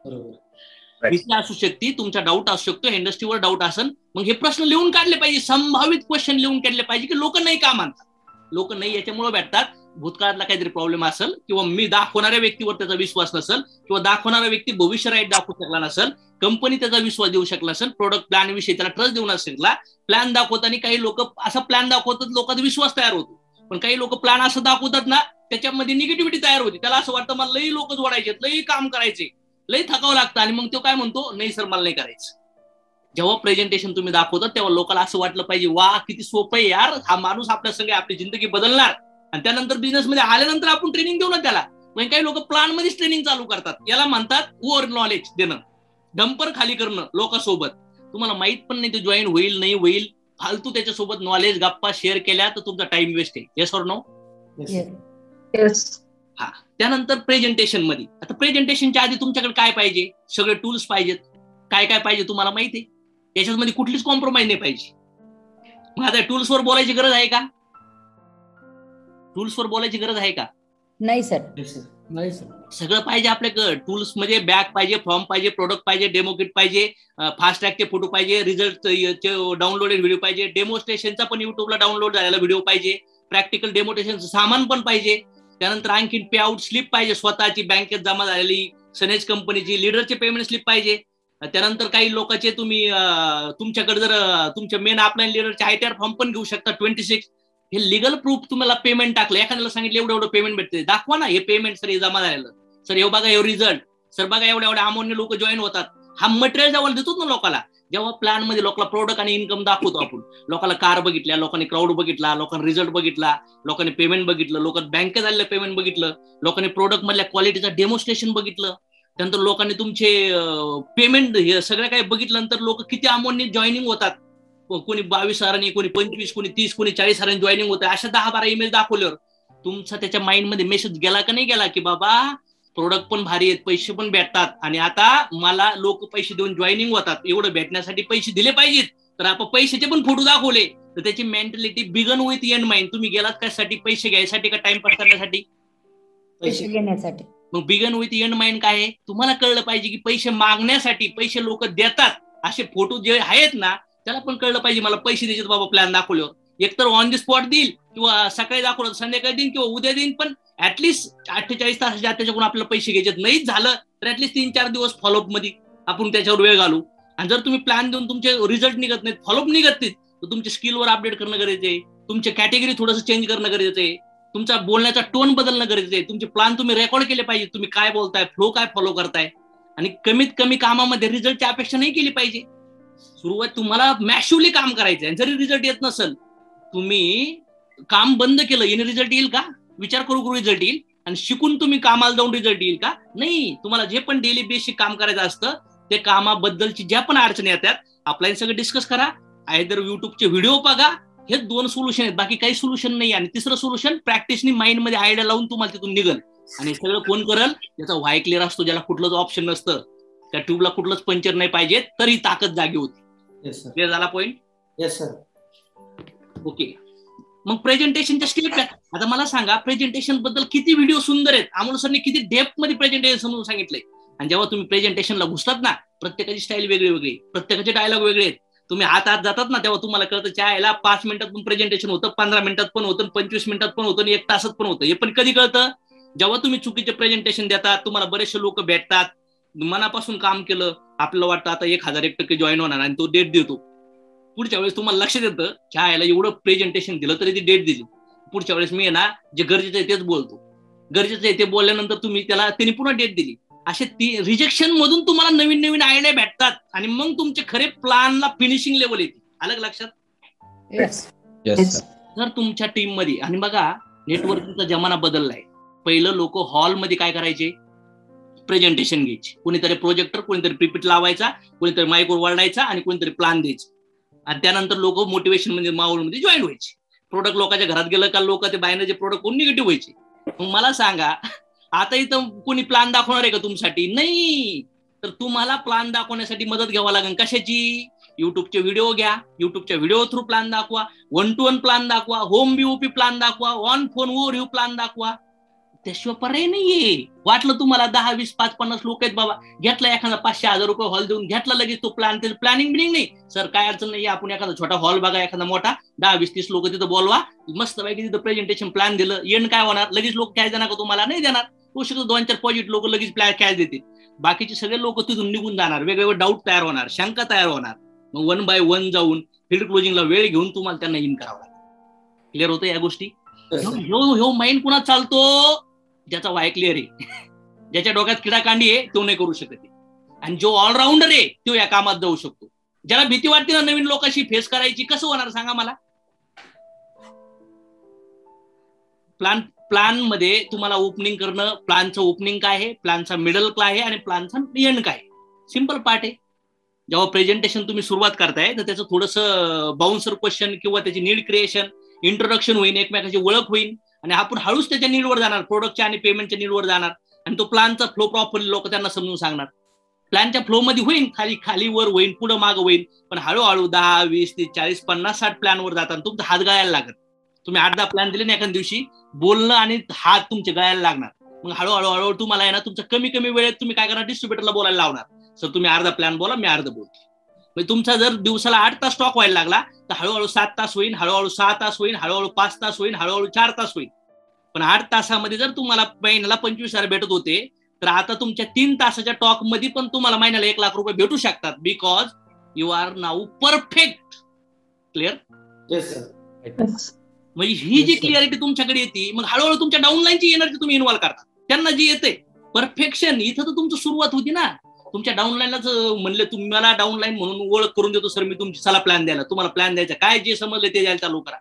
S1: बरोबर असू शकते, तुमचा डाऊट असू शकतो, इंडस्ट्रीवर डाऊट असेल, मग हे प्रश्न लिहून काढले पाहिजे, संभावित क्वेश्चन लिहून काढले पाहिजे की लोक नाही का मानतात. लोक नाही याच्यामुळे भेटतात, भूतकाळातला काहीतरी प्रॉब्लेम असेल, किंवा मी दाखवणाऱ्या व्यक्तीवर त्याचा विश्वास नसेल, किंवा दाखवणारा व्यक्ती भविष्य राईट दाखवू शकला नसेल, कंपनी त्याचा विश्वास देऊ शकला नसेल, प्रोडक्ट प्लॅन विषयी त्याला ट्रस्ट देऊ नसेल. प्लॅन दाखवताना काही लोक असा प्लॅन दाखवतात, लोकांचा विश्वास तयार होतो. पण काही लोक प्लॅन असं दाखवतात ना, त्याच्यामध्ये निगेटिव्हिटी तयार होती. त्याला असं वाटतं मला लई लोक जोडायचे, लई काम करायचे, लई थकावं लागतं, आणि मग तो काय म्हणतो, नाही सर मला नाही करायचं. जेव्हा प्रेझेंटेशन तुम्ही दाखवतात तेव्हा लोकांना असं वाटलं पाहिजे, वा किती सोपं आहे यार, हा माणूस आपल्या संग आपली जिंदगी बदलणार. आणि त्यानंतर बिझनेसमध्ये आल्यानंतर आपण ट्रेनिंग देऊ ना त्याला. पण काही लोक प्लॅन मध्येच ट्रेनिंग चालू करतात. याला म्हणतात ओव्हर नॉलेज देणं, डंपर खाली करणं लोकांसोबत. तुम्हाला माहित पण नाही ते जॉईन होईल नाही होईल, फालतू त्याच्यासोबत नॉलेज गप्पा शेअर केल्या तर तुमचा टाइम वेस्ट आहे. Yes or no? हा. त्यानंतर प्रेझेंटेशन मध्ये, आता प्रेझेंटेशनच्या आधी तुमच्याकडे काय पाहिजे, सगळे टूल्स पाहिजेत. काय काय पाहिजे तुम्हाला माहिती आहे, याच्यामध्ये कुठलीच कॉम्प्रोमाइज नाही पाहिजे. मग आता टूल्सवर बोलायची गरज आहे का? टूल्सवर बोलायची गरज आहे का?
S2: नाही सर.
S3: नाही सर.
S1: सगळं पाहिजे आपल्याकडे. टूल्स म्हणजे बॅग पाहिजे, फॉर्म पाहिजे, प्रोडक्ट पाहिजे, डेमो किट पाहिजे, फास्ट ट्रॅकचे फोटो पाहिजे, रिझल्ट डाउनलोडेड व्हिडिओ पाहिजे, डेमोस्ट्रेशनचा पण युट्यूबला डाउनलोड झालेला व्हिडिओ पाहिजे, प्रॅक्टिकल डेमोस्ट्रेशनचं सामान पण पाहिजे. त्यानंतर आणखी पे आउट स्लिप पाहिजे, स्वतःची बँकेत जमा झालेली, सनेज कंपनीची, लीडरचे पेमेंट स्लिप पाहिजे. त्यानंतर काही लोकांचे तुम्ही तुमच्याकडे जर तुमच्या मेन अपलाईन लीडरचे ITR फॉर्म पण घेऊ शकता 26. हे लिगल प्रूफ तुम्हाला पेमेंट टाकलं, एखाद्याला सांगितलं एवढं एवढं पेमेंट भेटते, दाखवा ना हे पेमेंट सर हे जमा झालेलं, सर हे बघा हे रिझल्ट, सर बघा एवढ्या एवढ्या अमाऊंटने लोक जॉईन होतात. हा मटेरियल जेव्हा देतो ना लोकांना, जेव्हा प्लॅन मध्ये लोकांना प्रोडक्ट आणि इन्कम दाखवतो आपण, लोकांना कार बघितल्या, लोकांनी क्राऊड बघितला, लोकांनी रिझल्ट बघितला, लोकांनी पेमेंट बघितलं, लोकांनी बँकेत आलेलं पेमेंट बघितलं, लोकांनी प्रोडक्ट मधल्या क्वालिटीचं डेमोस्ट्रेशन बघितलं, त्यानंतर लोकांनी तुमचे पेमेंट हे सगळं काही बघितल्यानंतर लोक किती अमाऊंटने जॉईनिंग होतात, कोणी 22,000, कोणी 25, कोणी 30, कोणी 40,000 जॉईनिंग होतं. अशा 10-12 इमेज दाखवल्यावर तुमचा त्याच्या माइंड मध्ये मेसेज गेला का नाही गेला, की बाबा प्रोडक्ट पण भारी आहेत, पैसे पण भेटतात, आणि आता मला लोक पैसे देऊन जॉईनिंग होतात, एवढं भेटण्यासाठी पैसे दिले पाहिजेत, तर आपण पैशाचे पण फोटो दाखवले, तर त्याची mentality begin with end mind. तुम्ही गेलात कशासाठी, पैसे घ्यायसाठी का टाइमपास करण्यासाठी?
S2: पैसे घेण्यासाठी.
S1: मग बिगन विथ एंड माइंड काय आहे, तुम्हाला कळलं पाहिजे की पैसे मागण्यासाठी पैसे लोक देतात, असे फोटो जे आहेत ना त्याला पण कळलं पाहिजे मला पैसे द्यायचे बाबा प्लॅन दाखवल्यावर. एकतर ऑन द स्पॉट देईल, किंवा सकाळी दाखवलं संध्याकाळी देईल, किंवा उद्या देईल, पण ऍटलीस्ट 48 तास त्याच्याकडून आपल्याला पैसे घ्यायचे. नाहीच झालं तर ऍटलीस्ट 3-4 दिवस फॉलोअप मध्ये आपण त्याच्यावर वेळ घालू. आणि जर तुम्ही प्लॅन देऊन तुमचे रिझल्ट निघत नाहीत, फॉलोअप निघत नाहीत, तर तुमच्या स्किलवर अपडेट करणं गरजेचं आहे, तुमच्या कॅटेगरी थोडंसं चेंज करणं गरजेचं आहे, तुमचा बोलण्याचा टोन बदलणं गरजेचं आहे, तुमचे प्लॅन तुम्ही रेकॉर्ड केले पाहिजे, तुम्ही काय बोलताय, फ्लो काय फॉलो करताय, आणि कमीत कमी कामामध्ये रिझल्टची अपेक्षा नाही केली पाहिजे. सुरुवात तुम्हाला मॅसिव्हली काम करायचं आहे, जरी रिझल्ट येत नसेल, तुम्ही काम बंद केलं याने रिझल्ट येईल का, विचार करू रिझल्ट येईल, आणि शिकून तुम्ही कामाला जाऊन रिझल्ट येईल का? नाही. तुम्हाला जे पण डेली बेसिक काम करायचं असतं ते कामाबद्दलची ज्या पण अडचणी येतात आपल्याला सगळं डिस्कस करा, आयदर युट्यूबचे व्हिडिओ बघा, हे 2 सोल्युशन आहेत, बाकी काही सोल्युशन नाही. आणि तिसरं सोल्युशन प्रॅक्टिसनी माइंड मध्ये आयडिया लावून तुम्हाला तिथून निघल, आणि सगळं कोण करल, त्याचा व्हाय क्लिअर असतो, ज्याला कुठलंच ऑप्शन नसतं, त्या ट्यूबला कुठलंच पंक्चर नाही पाहिजे तरी ताकद जागी होती. क्लिअर झाला पॉइंट?
S3: Yes sir.
S1: ओके. मग प्रेझेंटेशनच्या स्टेप आहेत. आता मला सांगा प्रेझेंटेशन बद्दल किती व्हिडिओ सुंदर आहेत, अमोल सरने किती डेप्थ मध्ये प्रेझेंटेशन समजून सांगितलंय. आणि जेव्हा तुम्ही प्रेझेंटेशनला घुसतात ना, प्रत्येकाची स्टाईल वेगळी वेगळी, प्रत्येकाचे डायलॉग वेगळे आहेत. तुम्ही हात जातात ना तेव्हा तुम्हाला कळतं चायला 5 मिनिटात पण प्रेझेंटेशन होतं, 15 मिनिटात पण होतं, 25 मिनिटात पण होतं, आणि 1 तासात पण होतं. हे पण कधी कळतं, जेव्हा तुम्ही चुकीचे प्रेझेंटेशन देतात, तुम्हाला बरेचसे लोक भेटतात, मनापासून काम केलं, आपल्याला वाटतं आता 1001% जॉईन होणार, आणि तो डेट देतो. पुढच्या वेळेस तुम्हाला लक्षात येतं चायला एवढं प्रेझेंटेशन दिलं तरी ती डेट दिली. पुढच्या वेळेस मी ना जे गरजेचं आहे तेच बोलतो, गरजेचं आहे ते बोलल्यानंतर तुम्ही त्यांनी पुन्हा डेट दिली. असे रिजेक्शन मधून तुम्हाला नवीन नवीन आयडिया भेटतात, आणि मग तुमचे खरे प्लॅनला फिनिशिंग लेवल येते. आलं लक्षात? तर तुमच्या टीम मध्ये, आणि बघा नेटवर्किंगचा जमाना बदललाय. पहिलं लोक हॉलमध्ये काय करायचे, प्रेझेंटेशन घ्यायचे, कोणीतरी प्रोजेक्टर, कोणीतरी पीपीटी लावायचा, कोणीतरी माईकवर वळायचा, आणि कोणीतरी प्लॅन द्यायचा, आणि त्यानंतर लोक मोटिवेशन म्हणजे माहोलमध्ये जॉईन व्हायचे. प्रोडक्ट लोकांच्या घरात गेलं का लोक ते बायनरचे प्रोडक्ट कोण निगेटिव्ह व्हायचे. मग मला सांगा आता इथं कोणी प्लॅन दाखवणार आहे का तुमच्यासाठी? नाही. तर तुम्हाला प्लॅन दाखवण्यासाठी मदत घ्यावा लागेल. कशाची? युट्यूबचे व्हिडिओ घ्या, युट्यूबच्या व्हिडिओ थ्रू प्लॅन दाखवा, 1-to-1 प्लॅन दाखवा, होम बीओपी प्लॅन दाखवा, ऑन फोन ओव्हरव्ह्यू प्लॅन दाखवा. त्याशिवाय पर्याय नाहीये. वाटलं तुम्हाला 10, 20, 5, 50 लोक आहेत बाबा, घेतला एखादा 500,000 रुपये हॉल देऊन घेतला लगेच तो प्लॅन, त्याचं प्लॅनिंग बिनिंग नाही सर, काय अडचण नाही. आपण एखादा छोटा हॉल बघा, एखादा मोठा 10, 20, 30 लोक तिथं बोलवा, मस्त पैकी तिथं प्रेझेंटेशन प्लॅन दिलं, एंड काय होणार, लगेच लोक कॅश देणार का तुम्हाला? नाही देणार. तो शकतो 2-4 पॉझिटिव्ह लोक लगेच प्लॅन कॅश देतील, बाकीचे सगळे लोक तिथून निघून जाणार, वेगवेगळे डाऊट तयार होणार, शंका तयार होणार. मग 1 बाय 1 जाऊन फील्ड क्लोजिंगला वेळ घेऊन तुम्हाला त्यांना इन करावं लागेल. क्लिअर होतं या गोष्टी? ह्यो माइंड कुणा चालतो? ज्याचा वाय क्लिअर आहे, ज्याच्या डोक्यात किडाकांडी आहे तो नाही करू शकत. आणि जो ऑलराऊंडर आहे तो या कामात जाऊ शकतो. ज्याला भीती वाटते ना नवीन लोकांशी फेस करायची, कसं होणार सांगा मला? प्लॅन मध्ये तुम्हाला ओपनिंग करणं, प्लॅनचं ओपनिंग काय आहे, प्लॅनचा मिडल काय आहे आणि प्लॅनचा एंड काय आहे, सिंपल पार्ट आहे. जेव्हा प्रेझेंटेशन तुम्ही सुरुवात करताय तर त्याचं थोडंसं बाउन्सर क्वेश्चन किंवा त्याची नीड क्रिएशन, इंट्रोडक्शन होईल, एकमेकाची ओळख होईल आणि आपण हळूच त्याच्या नीडवर जाणार, प्रोडक्टच्या आणि पेमेंटच्या नीडवर जाणार आणि तो प्लॅनचा फ्लो प्रॉपरली लोक त्यांना समजून सांगणार. प्लॅनच्या फ्लो मध्ये होईल, खाली वर होईल, पुढे मागं होईल, पण हळूहळू 10, 20, 30, 40, 50, 60 प्लॅनवर जाताना तुमचा हात गळायला लागत. तुम्ही 8-10 प्लॅन दिले ना एखाद्या दिवशी, बोलणं आणि हात तुमचे गळायला लागणार. मग हळूहळू तुम्हाला आहे ना तुमच्या कमी वेळेत तुम्ही काय करणार, डिस्ट्रीब्युटरला बोलायला लावणार, सर तुम्ही अर्धा प्लॅन बोला, मी अर्ध बोलतो. म्हणजे तुमचा जर दिवसाला 8 तास स्टॉक व्हायला लागला तर हळूहळू 7 तास होईल, हळूहळू 6 तास होईल, हळूहळू 5 तास होईल, हळूहळू 4 तास होईल. पण 8 तासामध्ये जर तुम्हाला महिन्याला 25,000 भेटत होते तर आता तुमच्या 3 तासाच्या टॉक मध्ये पण तुम्हाला महिन्याला 1 लाख रुपये भेटू शकतात, because you R now perfect. Clear? म्हणजे ही जी क्लिअरिटी तुमच्याकडे येते, मग हळूहळू तुमच्या डाऊनलाईनची एनर्जी तुम्ही इन्व्हॉल्व करता. त्यांना जी येते परफेक्शन, इथं तर तुमची सुरुवात होती ना. तुमच्या डाऊनलाईनलाच म्हणले, तुम्हाला डाऊनलाईन म्हणून ओळख करून देतो सर मी तुमची, चला प्लॅन द्यायला, तुम्हाला प्लॅन द्यायचा, काय जे समजले ते द्यायला चालू करा,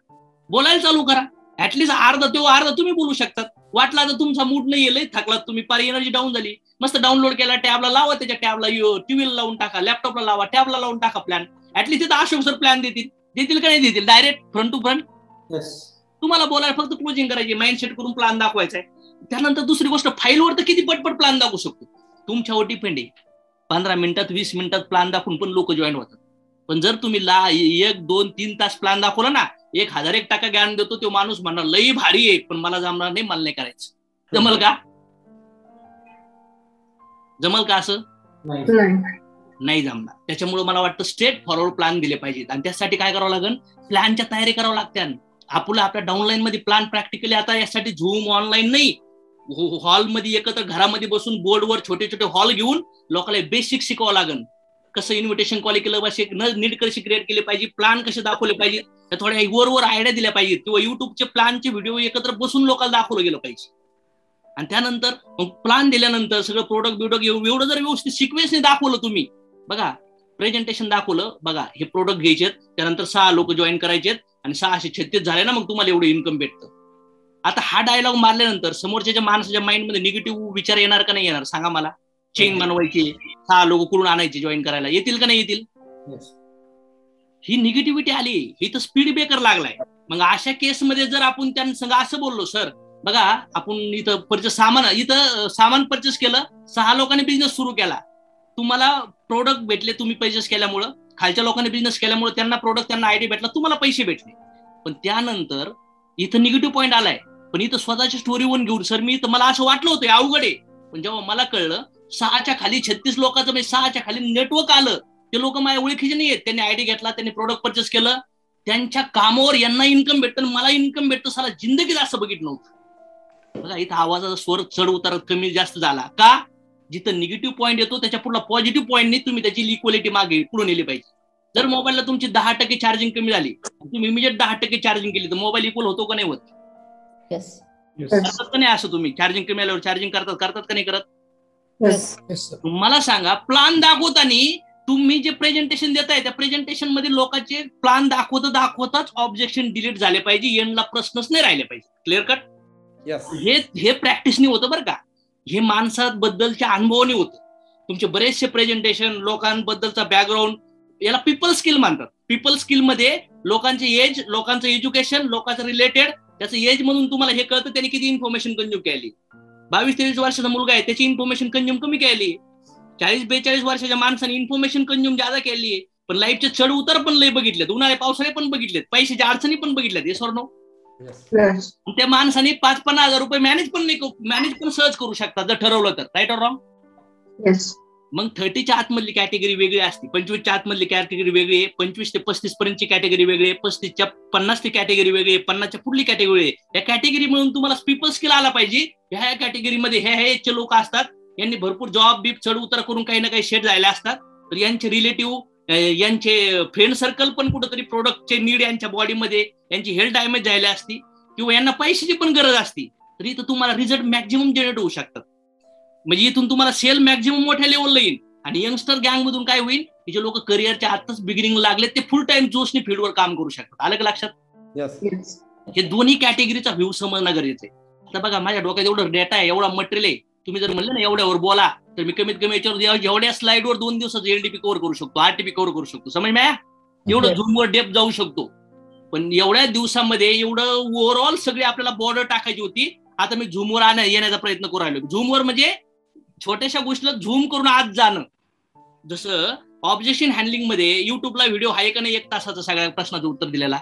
S1: बोलायला चालू करा. ऍटलीस्ट अर्धा तुम्ही बोलू शकतात. वाटला तर तुमचा मूड नाही येईल, थकलात तुम्ही, पार एनर्जी डाऊन झाली, मस्त डाऊनलोड केला, टॅबला लावा, त्याच्या टॅबला टीव्हीला लावून टाका, लॅपटॉपला लावा, टॅबला लावून टाका प्लॅन. ऍटलीस्ट तिथं अशोक सर प्लॅन देतील का नाही देतील? Direct front to front. तुम्हाला बोलायला फक्त क्लोजिंग करायची, माइंडसेट करून प्लॅन दाखवायचा आहे. त्यानंतर दुसरी गोष्ट, फाईलवर तर किती पटपट प्लॅन दाखवू शकतो, तुमच्यावर डिपेंड आहे. 15 मिनिटात 20 मिनिटात प्लॅन दाखवून पण लोक जॉईन होतात. पण जर तुम्ही 1, 2, 3 तास प्लॅन दाखवला ना, 1001% ज्ञान देतो तो माणूस म्हणणार लई भारी आहे, पण मला जमणार नाही, मला नाही करायचं. जमल का? जमल का? असं नाही जमणार. त्याच्यामुळे मला वाटतं स्ट्रेट फॉरवर्ड प्लॅन दिले पाहिजेत. आणि त्यासाठी काय करावं लागेल, प्लॅनच्या तयारी करावं लागते. आपल्या डाऊनलाईन मध्ये प्लॅन प्रॅक्टिकली आता यासाठी झूम ऑनलाईन नाही, हॉलमध्ये एकत्र घरामध्ये बसून बोर्डवर छोटे हॉल घेऊन लोकांना बेसिक शिकवावं लागेल. कसं इन्व्हिटेशन कॉल केलं पाहिजे, नीड कशी क्रिएट केली पाहिजे, प्लॅन कसे दाखवले पाहिजे, थोड्या वर आयडिया दिल्या पाहिजेत, किंवा युट्यूबचे प्लॅनचे व्हिडिओ एकत्र बसून लोकांना दाखवलं गेलं पाहिजे. आणि त्यानंतर प्लॅन दिल्यानंतर सगळं प्रोडक्ट एवढं जर व्यवस्थित सिक्वेन्सने दाखवलं तुम्ही, बघा प्रेझेंटेशन दाखवलं, बघा हे प्रोडक्ट घ्यायचे, त्यानंतर 6 लोक जॉईन करायचे आणि 636 झाले ना, मग तुम्हाला एवढं इन्कम भेटतं. आता हा डायलॉग मारल्यानंतर समोरच्या माणसाच्या माइंडमध्ये निगेटिव्ह विचार येणार का नाही येणार सांगा मला? चेन बनवायची, 6 लोक कुठून आणायचे जॉईन करायला, येतील का नाही येतील? ही निगेटिव्हिटी आली, ही तर स्पीड ब्रेकर लागलाय. मग अशा केसमध्ये जर आपण त्यांना असं बोललो, सर बघा आपण इथं सामान परचेस केलं, 6 लोकांनी बिझनेस सुरू केला, तुम्हाला प्रोडक्ट भेटले, तुम्ही परचेस केल्यामुळं, खालच्या लोकांनी बिझनेस केल्यामुळे त्यांना प्रोडक्ट, त्यांना आयडिया भेटला, तुम्हाला पैसे भेटले. पण त्यानंतर इथं निगेटिव्ह पॉईंट आलाय. पण इथं स्वतःची स्टोरी वन घेऊन, सर मी मला असं वाटलं होतं अवघड आहे, पण जेव्हा मला कळलं 6च्या खाली 36 लोकांचं, म्हणजे 6च्या खाली नेटवर्क आलं, ते लोक माझ्या ओळखीचे नाही आहेत, त्यांनी आयडी घेतला, त्यांनी प्रोडक्ट परचेस केलं, त्यांच्या कामावर यांना इन्कम भेटतं, मला इन्कम भेटतं, साला जिंदगीत असं बघितलं नव्हतं. बघा इथं आवाजाचा स्वर चढ उतार कमी जास्त झाला का? जिथं निगेटिव्ह पॉईंट येतो त्याच्या पुढला पॉझिटिव्ह पॉईंटने तुम्ही त्याची इक्वलिटी मागे पुढे नेली पाहिजे. जर मोबाईलला तुमची 10% चार्जिंग कमी झाली, तुम्ही इमिजिएट 10% चार्जिंग केली, तर मोबाईल इक्वल होतो का नाही होत? करतात का नाही असं? तुम्ही चार्जिंग कमी आल्यावर चार्जिंग करतात का नाही करत? मला सांगा, प्लॅन दाखवताना तुम्ही जे प्रेझेंटेशन देताय त्या प्रेझेंटेशन मध्ये लोकांचे प्लॅन दाखवताच ऑब्जेक्शन डिलीट झाले पाहिजे, एंडला प्रश्नच नाही राहिले पाहिजे. Clear cut? हे प्रॅक्टिसने होतं बरं का, हे माणसाबद्दलच्या अनुभवाने होतं. तुमचे बरेचसे प्रेझेंटेशन, लोकांबद्दलचा बॅकग्राऊंड, याला पीपल स्किल म्हणतात. पीपल स्किल मध्ये लोकांचे एज, लोकांचं एज्युकेशन, लोकांचं रिलेटेड, त्याचं एज म्हणून तुम्हाला हे कळतं त्यांनी किती इन्फॉर्मेशन कंझ्युम केली. 22-23 वर्षाचा मुलगा आहे, त्याची इन्फॉर्मेशन कंझ्युम कमी केली. 40-42 वर्षाच्या माणसाने इन्फॉर्मेशन कंझ्युम जादा केली, पण लाईफचे चढ उतार पण लय बघितलेत, उन्हाळे पावसाळे पण बघितलेत, पैशाच्या अडचणी पण बघितल्यात. Yes or no?
S3: Yes.
S1: त्या माणसाने 5-50 हजार रुपये मॅनेज पण सहज करू शकतात जर ठरवलं तर. Right or wrong?
S3: Yes.
S1: मग 30च्या आतमधली कॅटेगरी वेगळी असते, 25च्या आतमधली कॅटेगरी वेगळी आहे, 25 ते 35 पर्यंतची कॅटेगरी वेगळी आहे, 35च्या 50 ची कॅटेगरी वेगळी आहे, 50च्या पुढली कॅटेगरी आहे. या कॅटेगरी म्हणून तुम्हाला पीपल स्किल आला पाहिजे. ह्या कॅटेगरीमध्ये ह्या एजचे लोक असतात, यांनी भरपूर जॉब बीप चढ उतार करून काही ना काही शेट झाले असतात. तर यांचे रिलेटिव्ह, यांचे फ्रेंड सर्कल पण कुठेतरी प्रोडक्टचे नीड यांच्या बॉडीमध्ये, यांची हेल्थ डॅमेज झाली असती किंवा यांना पैशाची पण गरज असती, तर इथं तुम्हाला रिझल्ट मॅक्झिमम जनरेट होऊ शकतात. म्हणजे इथून तुम्हाला सेल मॅक्झिमम मोठ्या लेवलला येईल. आणि यंगस्टर गँग मधून काय होईल, की जे लोक करिअरच्या आताच बिगिनिंग लागले ते फुल टाइम जोशने फील्डवर काम करू शकतात. आलं का लक्षात?
S3: Yes.
S1: हे दोन्ही कॅटेगरीचा व्ह्यू समजणं गरजेचं आहे. आता बघा माझ्या डोक्यात एवढं डेटा आहे, एवढा मटेरियल आहे. तुम्ही जर म्हणलं ना एवढ्यावर बोला, तर मी कमीत कमी याच्यावर एवढ्या स्लाइडवर 2 दिवसाचं एलडीपी कव्हर करू शकतो, आरटीपी कव्हर करू शकतो. समज म्या एवढं झूमवर डेप जाऊ शकतो. पण एवढ्या दिवसामध्ये एवढं ओव्हरऑल सगळी आपल्याला बॉर्डर टाकायची होती. आता मी झूमवर येण्याचा प्रयत्न करू राहिलो. झूमवर म्हणजे छोट्याशा गोष्टीला झूम करून आत जाणं. जसं ऑब्जेक्शन हँडलिंग मध्ये युट्यूबला व्हिडिओ आहे का नाही 1 तासाचा सगळ्या प्रश्नाचं उत्तर दिलेला,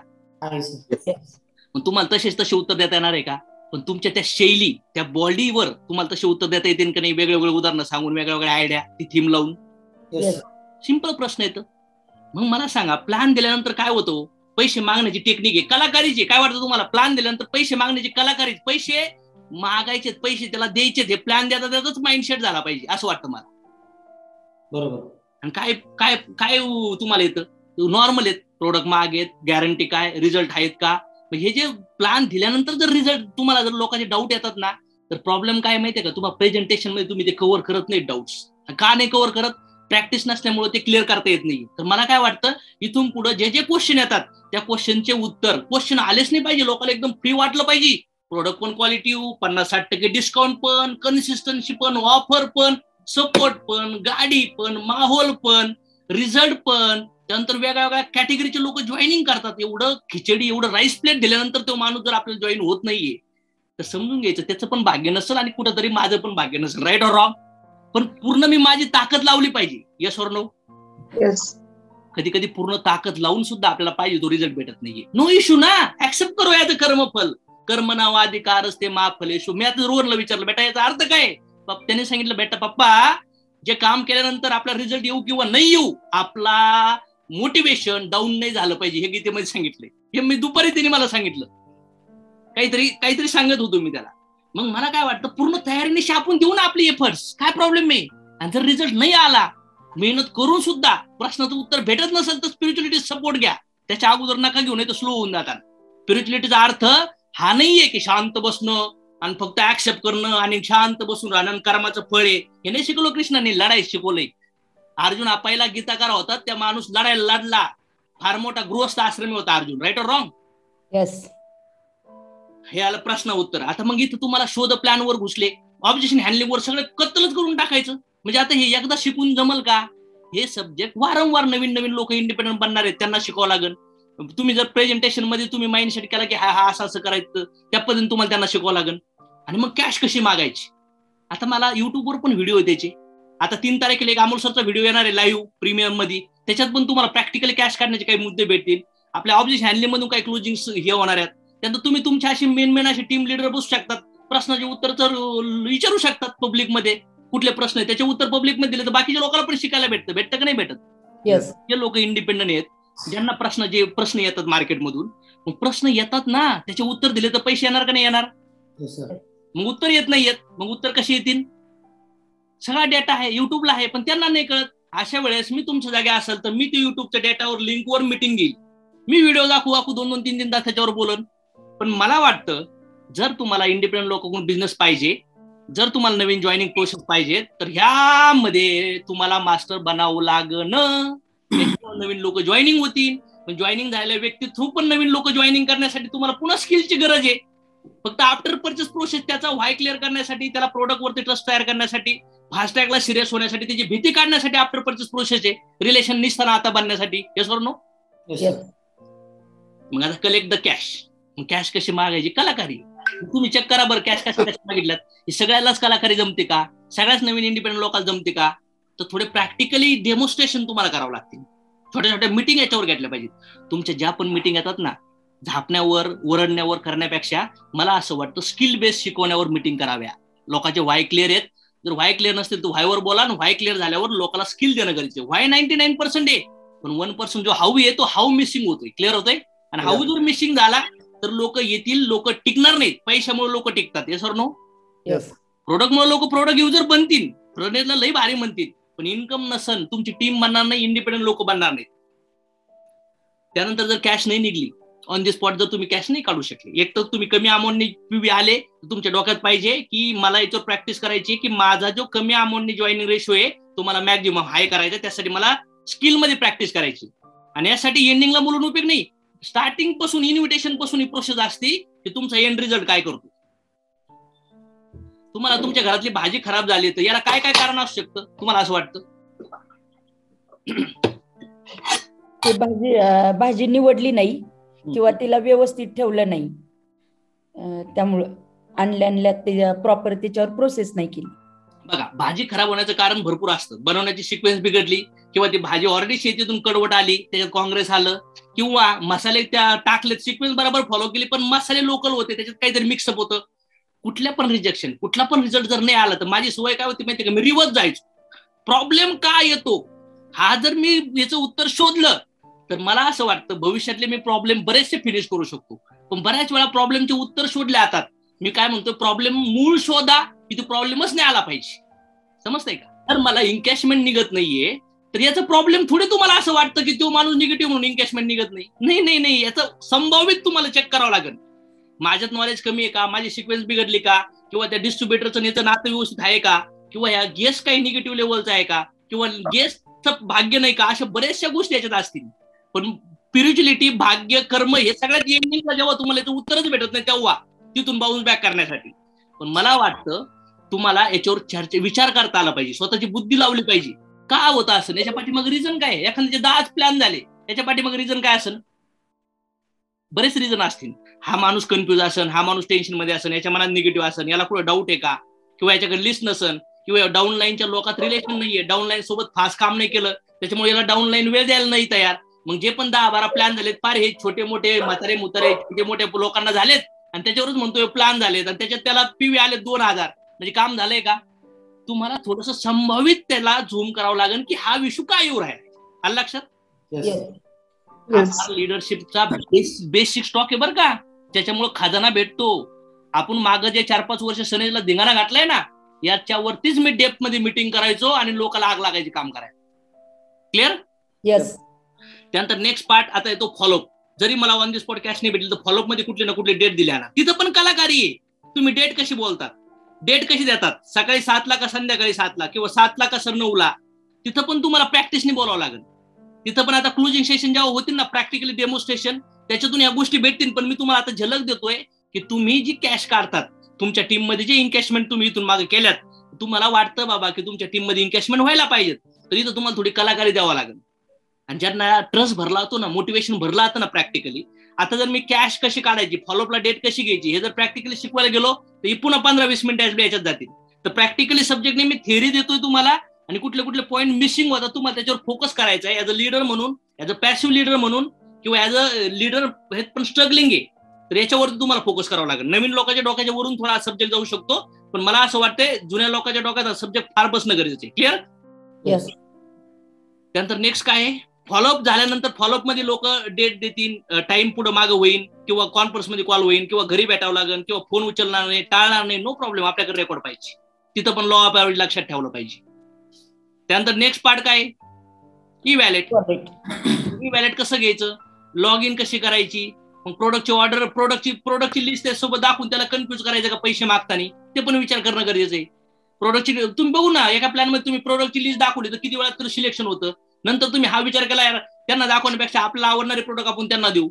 S1: मग तुम्हाला तसे उत्तर देता येणार आहे का? पण तुमच्या त्या शैली, त्या बॉडीवर तुम्हाला तसे उत्तर देता येतील का नाही, वेगळे वेगळे उदाहरणं सांगून, वेगळ्या वेगळ्या आयडिया, ती थीम लावून. सिंपल प्रश्न येतं. मग मला सांगा, प्लॅन दिल्यानंतर काय होतं? पैसे मागण्याची टेक्निक आहे, कलाकारीची. काय वाटतं तुम्हाला? प्लॅन दिल्यानंतर पैसे मागण्याची कलाकारी, पैसे मागायचे, पैसे त्याला द्यायचे, हे प्लॅन देता त्याचाच माइंडसेट झाला पाहिजे असं वाटतं मला.
S4: बरोबर.
S1: आणि काय काय काय तुम्हाला येतं? नॉर्मल आहेत, प्रोडक्ट माग आहेत, गॅरंटी काय, रिझल्ट आहेत का? हे जे प्लॅन दिल्यानंतर जर रिझल्ट तुम्हाला जर लोकांचे डाऊट येतात ना, तर प्रॉब्लेम काय माहितीये का? तुम्हाला प्रेझेंटेशन मध्ये तुम्ही ते कव्हर करत नाही डाऊट्स. का नाही कव्हर करत? प्रॅक्टिस नसल्यामुळे ते क्लिअर करता येत नाही. तर मला काय वाटतं, इथून पुढे जे जे क्वेश्चन येतात त्या क्वेश्चनचे उत्तर, क्वेश्चन आलेच नाही पाहिजे, लोकांना एकदम फ्री वाटलं पाहिजे. प्रोडक्ट पण क्वालिटी, 50-60% डिस्काउंट पण, कन्सिस्टन्सी पण, ऑफर पण, सपोर्ट पण, गाडी पण, माहोल पण, रिझल्ट पण. त्यानंतर वेगळ्या कॅटेगरीचे लोक जॉईनिंग करतात. एवढं खिचडी, एवढं राईस प्लेट दिल्यानंतर तो माणूस जर आपल्याला जॉईन होत नाहीये, तर समजून घ्यायचं त्याचं पण भाग्य नसेल आणि कुठंतरी माझं पण भाग्य नसेल. Right or wrong? पण पूर्ण मी माझी ताकद लावली पाहिजे. Yes or no?
S3: Yes.
S1: कधी कधी पूर्ण ताकद लावून सुद्धा आपल्याला पाहिजे तो रिझल्ट भेटत नाहीये. नो इश्यू ना, ऍक्सेप्ट करू याचं कर्मफल. कर्मणावाधिकार असते मा फलेशु. मी आता रोहनला विचारलं, बेटा याचा अर्थ काय? त्याने सांगितलं, बेटा पप्पा, जे काम केल्यानंतर आपला रिझल्ट येऊ किंवा नाही येऊ, आपला मोटिवेशन डाऊन नाही झालं पाहिजे, हे गीतेमध्ये सांगितलंय. हे मी दुपारी तिने मला सांगितलं, काहीतरी सांगत होतो मी त्याला. मग मला काय वाटतं, पूर्ण तयारीने शापून देऊ ना आपले एफर्ट्स, काय प्रॉब्लेम नाही. आणि जर रिझल्ट नाही आला, मेहनत करून सुद्धा प्रश्नाचं उत्तर भेटत नसेल तर स्पिरिच्युअलिटी सपोर्ट घ्या. त्याच्या अगोदर नका घेऊ, नाही तर स्लो होऊन जातात. स्पिरिच्युअलिटीचा अर्थ हा नाहीये की शांत बसणं आणि फक्त ऍक्सेप्ट करणं आणि शांत बसून राहणं कर्माचं फळ आहे. हे नाही शिकवलं कृष्णाने, लढाई शिकवलंय. अर्जुन हा पहिला गीताकार होता, त्या माणूस लढायला लढला. फार मोठा गृहस्थ आश्रमी होता Arjun. Right or wrong?
S2: Yes.
S1: हे आलं प्रश्न उत्तर. आता मग इथं तुम्हाला शोध प्लॅनवर घुसले, ऑब्जेक्शन हँडलिंगवर सगळं कत्तलच करून टाकायचं. म्हणजे आता हे एकदा शिकून जमल का? हे सब्जेक्ट वारंवार नवीन नवीन लोक इंडिपेंडंट बनणार आहेत, त्यांना शिकावं लागेल. तुम्ही जर प्रेझेंटेशन मध्ये तुम्ही माइंडसेट केला की हा असं असं करायचं, त्या पद्धतीने तुम्हाला त्यांना शिकावं लागेल. आणि मग कॅश कशी मागायची. आता मला युट्यूबवर पण व्हिडिओ द्यायचे. आता 3 तारखेला एक अमोल सरचा व्हिडिओ येणार आहे लाईव्ह प्रीमियम मध्ये. त्याच्यात पण तुम्हाला प्रॅक्टिकली कॅश काढण्याचे काही मुद्दे भेटतील. आपल्या ऑब्जेक्शन हँडलिंग मधून काही क्लोजिंग हे होणार आहेत. त्यानंतर तुम्ही तुमच्या अशी मेन अशी टीम लिडर बसू शकतात, प्रश्नाचे उत्तर तर विचारू शकतात पब्लिकमध्ये. कुठले प्रश्न आहे त्याचे उत्तर पब्लिकमध्ये दिले तर बाकीच्या लोकांना पण शिकायला भेटतं का नाही भेटत?
S2: येस.
S1: जे लोक इंडिपेंडंट आहेत, ज्यांना प्रश्न येतात मार्केटमधून, मग प्रश्न येतात ना, त्याचे उत्तर दिले तर पैसे येणार का नाही येणार? मग उत्तर येत नाही येत, मग उत्तर कसे येतील? सगळा डेटा आहे, युट्यूबला आहे, पण त्यांना नाही कळत. अशा वेळेस मी तुमच्या जागी असेल तर मी ते युट्यूबच्या डेटावर लिंकवर मिटिंग घेईल. मी व्हिडिओ दाखवू 2-3 तास त्याच्यावर बोलन. पण मला वाटतं, जर तुम्हाला इंडिपेंडंट लोकांकडून बिझनेस पाहिजे, जर तुम्हाला नवीन जॉईनिंग प्रोसेस पाहिजे, तर ह्यामध्ये तुम्हाला मास्टर बनावं लागणं. नवीन लोक जॉईनिंग होतील. जॉईनिंग झालेल्या व्यक्ती थ्रू पण नवीन लोक जॉईनिंग करण्यासाठी तुम्हाला पुन्हा स्किलची गरज आहे. फक्त आफ्टर परचेस प्रोसेस त्याचा व्हाय क्लिअर करण्यासाठी, त्याला प्रोडक्ट वरती ट्रस्ट तयार करण्यासाठी, फास्टॅगला सिरियस होण्यासाठी, त्याची भीती काढण्यासाठी आफ्टर परचेस प्रोसेस आहे. रिलेशन निसताना आता बनण्यासाठी. Yes or no? मग आता कलेक्ट द कॅश. मग कॅश कशी मागायची? कलाकारी. तुम्ही चेक करा बरं, कॅश कशा मागितल्यात. हे सगळ्यालाच कलाकारी जमते का? सगळ्याच नवीन इंडिपेंडंट लोकांना जमते का? तर थोडे प्रॅक्टिकली डेमॉन्स्ट्रेशन तुम्हाला करावं लागतील. छोट्या छोट्या मिटिंग याच्यावर घेतल्या पाहिजेत. तुमच्या ज्या पण मिटिंग येतात ना, झापण्यावर ओरडण्यावर करण्यापेक्षा मला असं वाटतं स्किल बेस्ड शिकवण्यावर मीटिंग कराव्या. लोकांचे व्हाय क्लिअर आहेत, जर व्हाय क्लिअर नसतील तर व्हायवर बोला, आणि व्हाय क्लिअर झाल्यावर लोकांना स्किल देणं गरजेचं आहे. व्हाय 99% आहे, पण 1% जो हाऊ आहे तो हाऊ मिसिंग होतोय, क्लिअर होतोय. आणि हाऊ जर मिसिंग झाला तर लोक येतील, लोक टिकणार नाहीत. पैशामुळे लोक टिकतात, येस ऑर नो? प्रोडक्टमुळे लोक प्रोडक्ट युजर बनतील, प्रोडक्टला लई भारी म्हणतील, पण इन्कम नसन, तुमची टीम बनणार नाही, इंडिपेंडंट लोक बनणार नाहीत. त्यानंतर जर कॅश नाही निघली ऑन दी स्पॉट, जर तुम्ही कॅश नाही काढू शकले, एक तर तुम्ही कमी अमाऊंटने पीव्ही आले तर तुमच्या डोक्यात पाहिजे की मला याच्यावर प्रॅक्टिस करायची की माझा जो कमी अमाऊंटने जॉईनिंग रेशो आहे तो मला मॅक्झिमम हाय करायचा, त्यासाठी मला स्किल मध्ये प्रॅक्टिस करायची. आणि यासाठी एंडिंगला बोलून उपयोग नाही, स्टार्टिंग पासून इन्व्हिटेशन पासून ही प्रोसेस असते की तुमचा एंड रिझल्ट काय करतो. तुम्हाला तुमच्या घरातली भाजी खराब झाली तर याला काय काय कारण असू शकतं तुम्हाला असं वाटतं?
S2: भाजी निवडली नाही किंवा तिला व्यवस्थित ठेवलं नाही, त्यामुळं आणल्या प्रॉपर त्याच्यावर प्रोसेस नाही केली.
S1: बघा, भाजी खराब होण्याचं कारण भरपूर असतं. बनवण्याची सिक्वेन्स बिघडली, किंवा ती भाजी ऑलरेडी शेतीतून कडवट आली, त्याच्यात काँग्रेस आलं, किंवा मसाले त्या टाकलेत, सिक्वेन्स बरोबर फॉलो केली पण मसाले लोकल होते, त्याच्यात काहीतरी मिक्सअप होतं. कुठल्या पण रिजेक्शन, कुठला पण रिझल्ट जर नाही आला तर माझी सवय काय होती माहिती का, मी रिव्हर्स जायचो. प्रॉब्लेम का येतो हा जर मी याचं उत्तर शोधलं तर मला असं वाटतं भविष्यातले मी प्रॉब्लेम बरेचसे फिनिश करू शकतो. पण बऱ्याच वेळा प्रॉब्लेमचे उत्तर शोधले जातात. मी काय म्हणतो, प्रॉब्लेम मूळ शोधा की तो प्रॉब्लेमच नाही आला पाहिजे. समजतंय का? तर मला इन्कॅशमेंट निघत नाहीये तर याचा प्रॉब्लेम थोडे तुम्हाला असं वाटतं की तो माणूस निगेटिव्ह म्हणून इन्कॅशमेंट निघत नाही. नाही नाही नाही, याचं संभावित तुम्हाला चेक करावं लागेल. माझ्यात नॉलेज कमी आहे का, माझी सिक्वेन्स बिघडली का, किंवा त्या डिस्ट्रीब्युटरचं याचं नातं व्यवस्थित आहे का, किंवा ह्या गेस्ट काही निगेटिव्ह लेवलचा आहे का, किंवा गेस्टचं भाग्य नाही का, अशा बऱ्याचशा गोष्टी याच्यात असतील. पण स्पिरिच्युअलिटी, भाग्य, कर्म हे सगळ्यात एंडिंगला जेव्हा तुम्हाला याचं उत्तरच भेटत नाही तेव्हा तिथून बाउन्स बॅक करण्यासाठी. पण मला वाटतं तुम्हाला याच्यावर विचार करता आला पाहिजे, स्वतःची बुद्धी लावली पाहिजे. का होतं असं, याच्या पाठीमागे रिझन काय आहे? एखाद्याचे 10 प्लॅन झाले, याच्या पाठीमागे रिझन काय असेल? बरेच रिझन असतील. हा माणूस कन्फ्युज असेल, हा माणूस टेन्शन मध्ये असेल, याच्या मनात निगेटिव्ह असेल, याला कुठं डाऊट आहे का, किंवा याच्याकडे लिस्ट नसेल, किंवा डाऊनलाईनच्या लोकात रिलेशन नाहीये, डाऊनलाईन सोबत फास्ट काम नाही केलं त्याच्यामुळे याला डाऊनलाईन वेळ द्यायला नाही तयार. मग जे पण 10-12 प्लॅन झालेत फार हे छोटे मोठे म्हातारे मुतारे छोटे मोठे लोकांना झालेत आणि त्याच्यावरच म्हणतोय प्लॅन झालेत आणि त्याच्यात त्याला पीव्ही आले 2000, म्हणजे काम झालंय का? तुम्हाला थोडस संभावित त्याला झूम करावं लागेल की हा विषू काय येऊ राहिला. आलं लक्षात? लिडरशिपचा बेसिक स्टॉक आहे बरं का, ज्याच्यामुळे खजाना भेटतो. आपण मागं जे 4-5 वर्ष सनेजला धिंगाणा घातलाय ना, याच्यावरतीच मी डेप्थ मध्ये मीटिंग करायचो आणि लोकांना आग लागायचे काम करायचं. क्लिअर?
S2: येस.
S1: त्यानंतर नेक्स्ट पार्ट आता येतो फॉलोअप. जरी मला ऑन दी स्पॉट कॅश नाही भेटली तर फॉलोअप मध्ये कुठली ना कुठली डेट दिल्या ना, तिथं पण कलाकारी आहे. तुम्ही डेट कशी बोलतात, डेट कशी देतात, सकाळी 7ला का संध्याकाळी 7ला, किंवा 7ला का 9ला, तिथं पण तुम्हाला प्रॅक्टिसने बोलावं लागेल. तिथं पण आता क्लोजिंग सेशन जेव्हा होतील ना, प्रॅक्टिकली डेमॉन्स्ट्रेशन, त्याच्यातून या गोष्टी भेटतील. पण मी तुम्हाला आता झलक देतोय की तुम्ही जी कॅश काढतात, तुमच्या टीम मध्ये जे इन्कॅशमेंट तुम्ही इथून मागे केल्यात, तुम्हाला वाटतं बाबा की तुमच्या टीम मध्ये इन्कॅशमेंट व्हायला पाहिजेत, तर इथं तुम्हाला थोडी कलाकारी द्यावं लागेल. आणि ज्यांना ट्रस्ट भरला होतो ना, मोटिवेशन भरला होतं ना प्रॅक्टिकली, आता जर मी कॅश कशी काढायची, फॉलोअपला डेट कशी घ्यायची हे जर प्रॅक्टिकली शिकवायला गेलो तर पुन्हा 15-20 मिनिटं याच्यात जातील. तर प्रॅक्टिकली सब्जेक्टने मी थेअरी देतोय तुम्हाला, आणि कुठले कुठले पॉईंट मिसिंग होतात तुम्हाला त्याच्यावर फोकस करायचा आहे. ऍज अ लीडर म्हणून, ऍज अ पॅसिव्ह लीडर म्हणून, किंवा ऍज अ लीडर हे पण स्ट्रगलिंग आहे, तर याच्यावरती तुम्हाला फोकस करावं लागेल. नवीन लोकांच्या डोक्याच्या वरून थोडा सब्जेक्ट जाऊ शकतो, पण मला असं वाटतंय जुन्या लोकांच्या डोक्यात सब्जेक्ट फार बसणं गरजेचं आहे. क्लिअर?
S2: येस.
S1: त्यानंतर नेक्स्ट काय आहे, फॉलोअप झाल्यानंतर फॉलोअप मध्ये लोक डेट देतील, टाइम पुढे मागे होईल, किंवा कॉन्फरन्स मध्ये कॉल होईल, किंवा घरी भेटावं लागेल, किंवा फोन उचलणार नाही, टाळणार नाही, नो प्रॉब्लेम, आपल्याकडे रेकॉर्ड पाहिजे. तिथं पण लॉ ऑफ ॲव्हरेज लक्षात ठेवलं पाहिजे. त्यानंतर नेक्स्ट पार्ट काय, ई वॅलेट. ई वॅलेट कसं घ्यायचं, लॉग इन कशी करायची, मग प्रोडक्टची ऑर्डर, प्रोडक्टची लिस्ट त्यासोबत दाखवून त्याला कन्फ्युज करायचं का पैसे मागताना, ते पण विचार करणं गरजेचं आहे. प्रोडक्टची तुम्ही बघू ना, एका प्लॅन मध्ये तुम्ही प्रोडक्टची लिस्ट दाखवली तर किती वेळात तर सिलेक्शन होतं. नंतर तुम्ही हा विचार केला, यार त्यांना दाखवण्यापेक्षा आपल्याला आवडणारे प्रोडक्ट आपण त्यांना देऊ.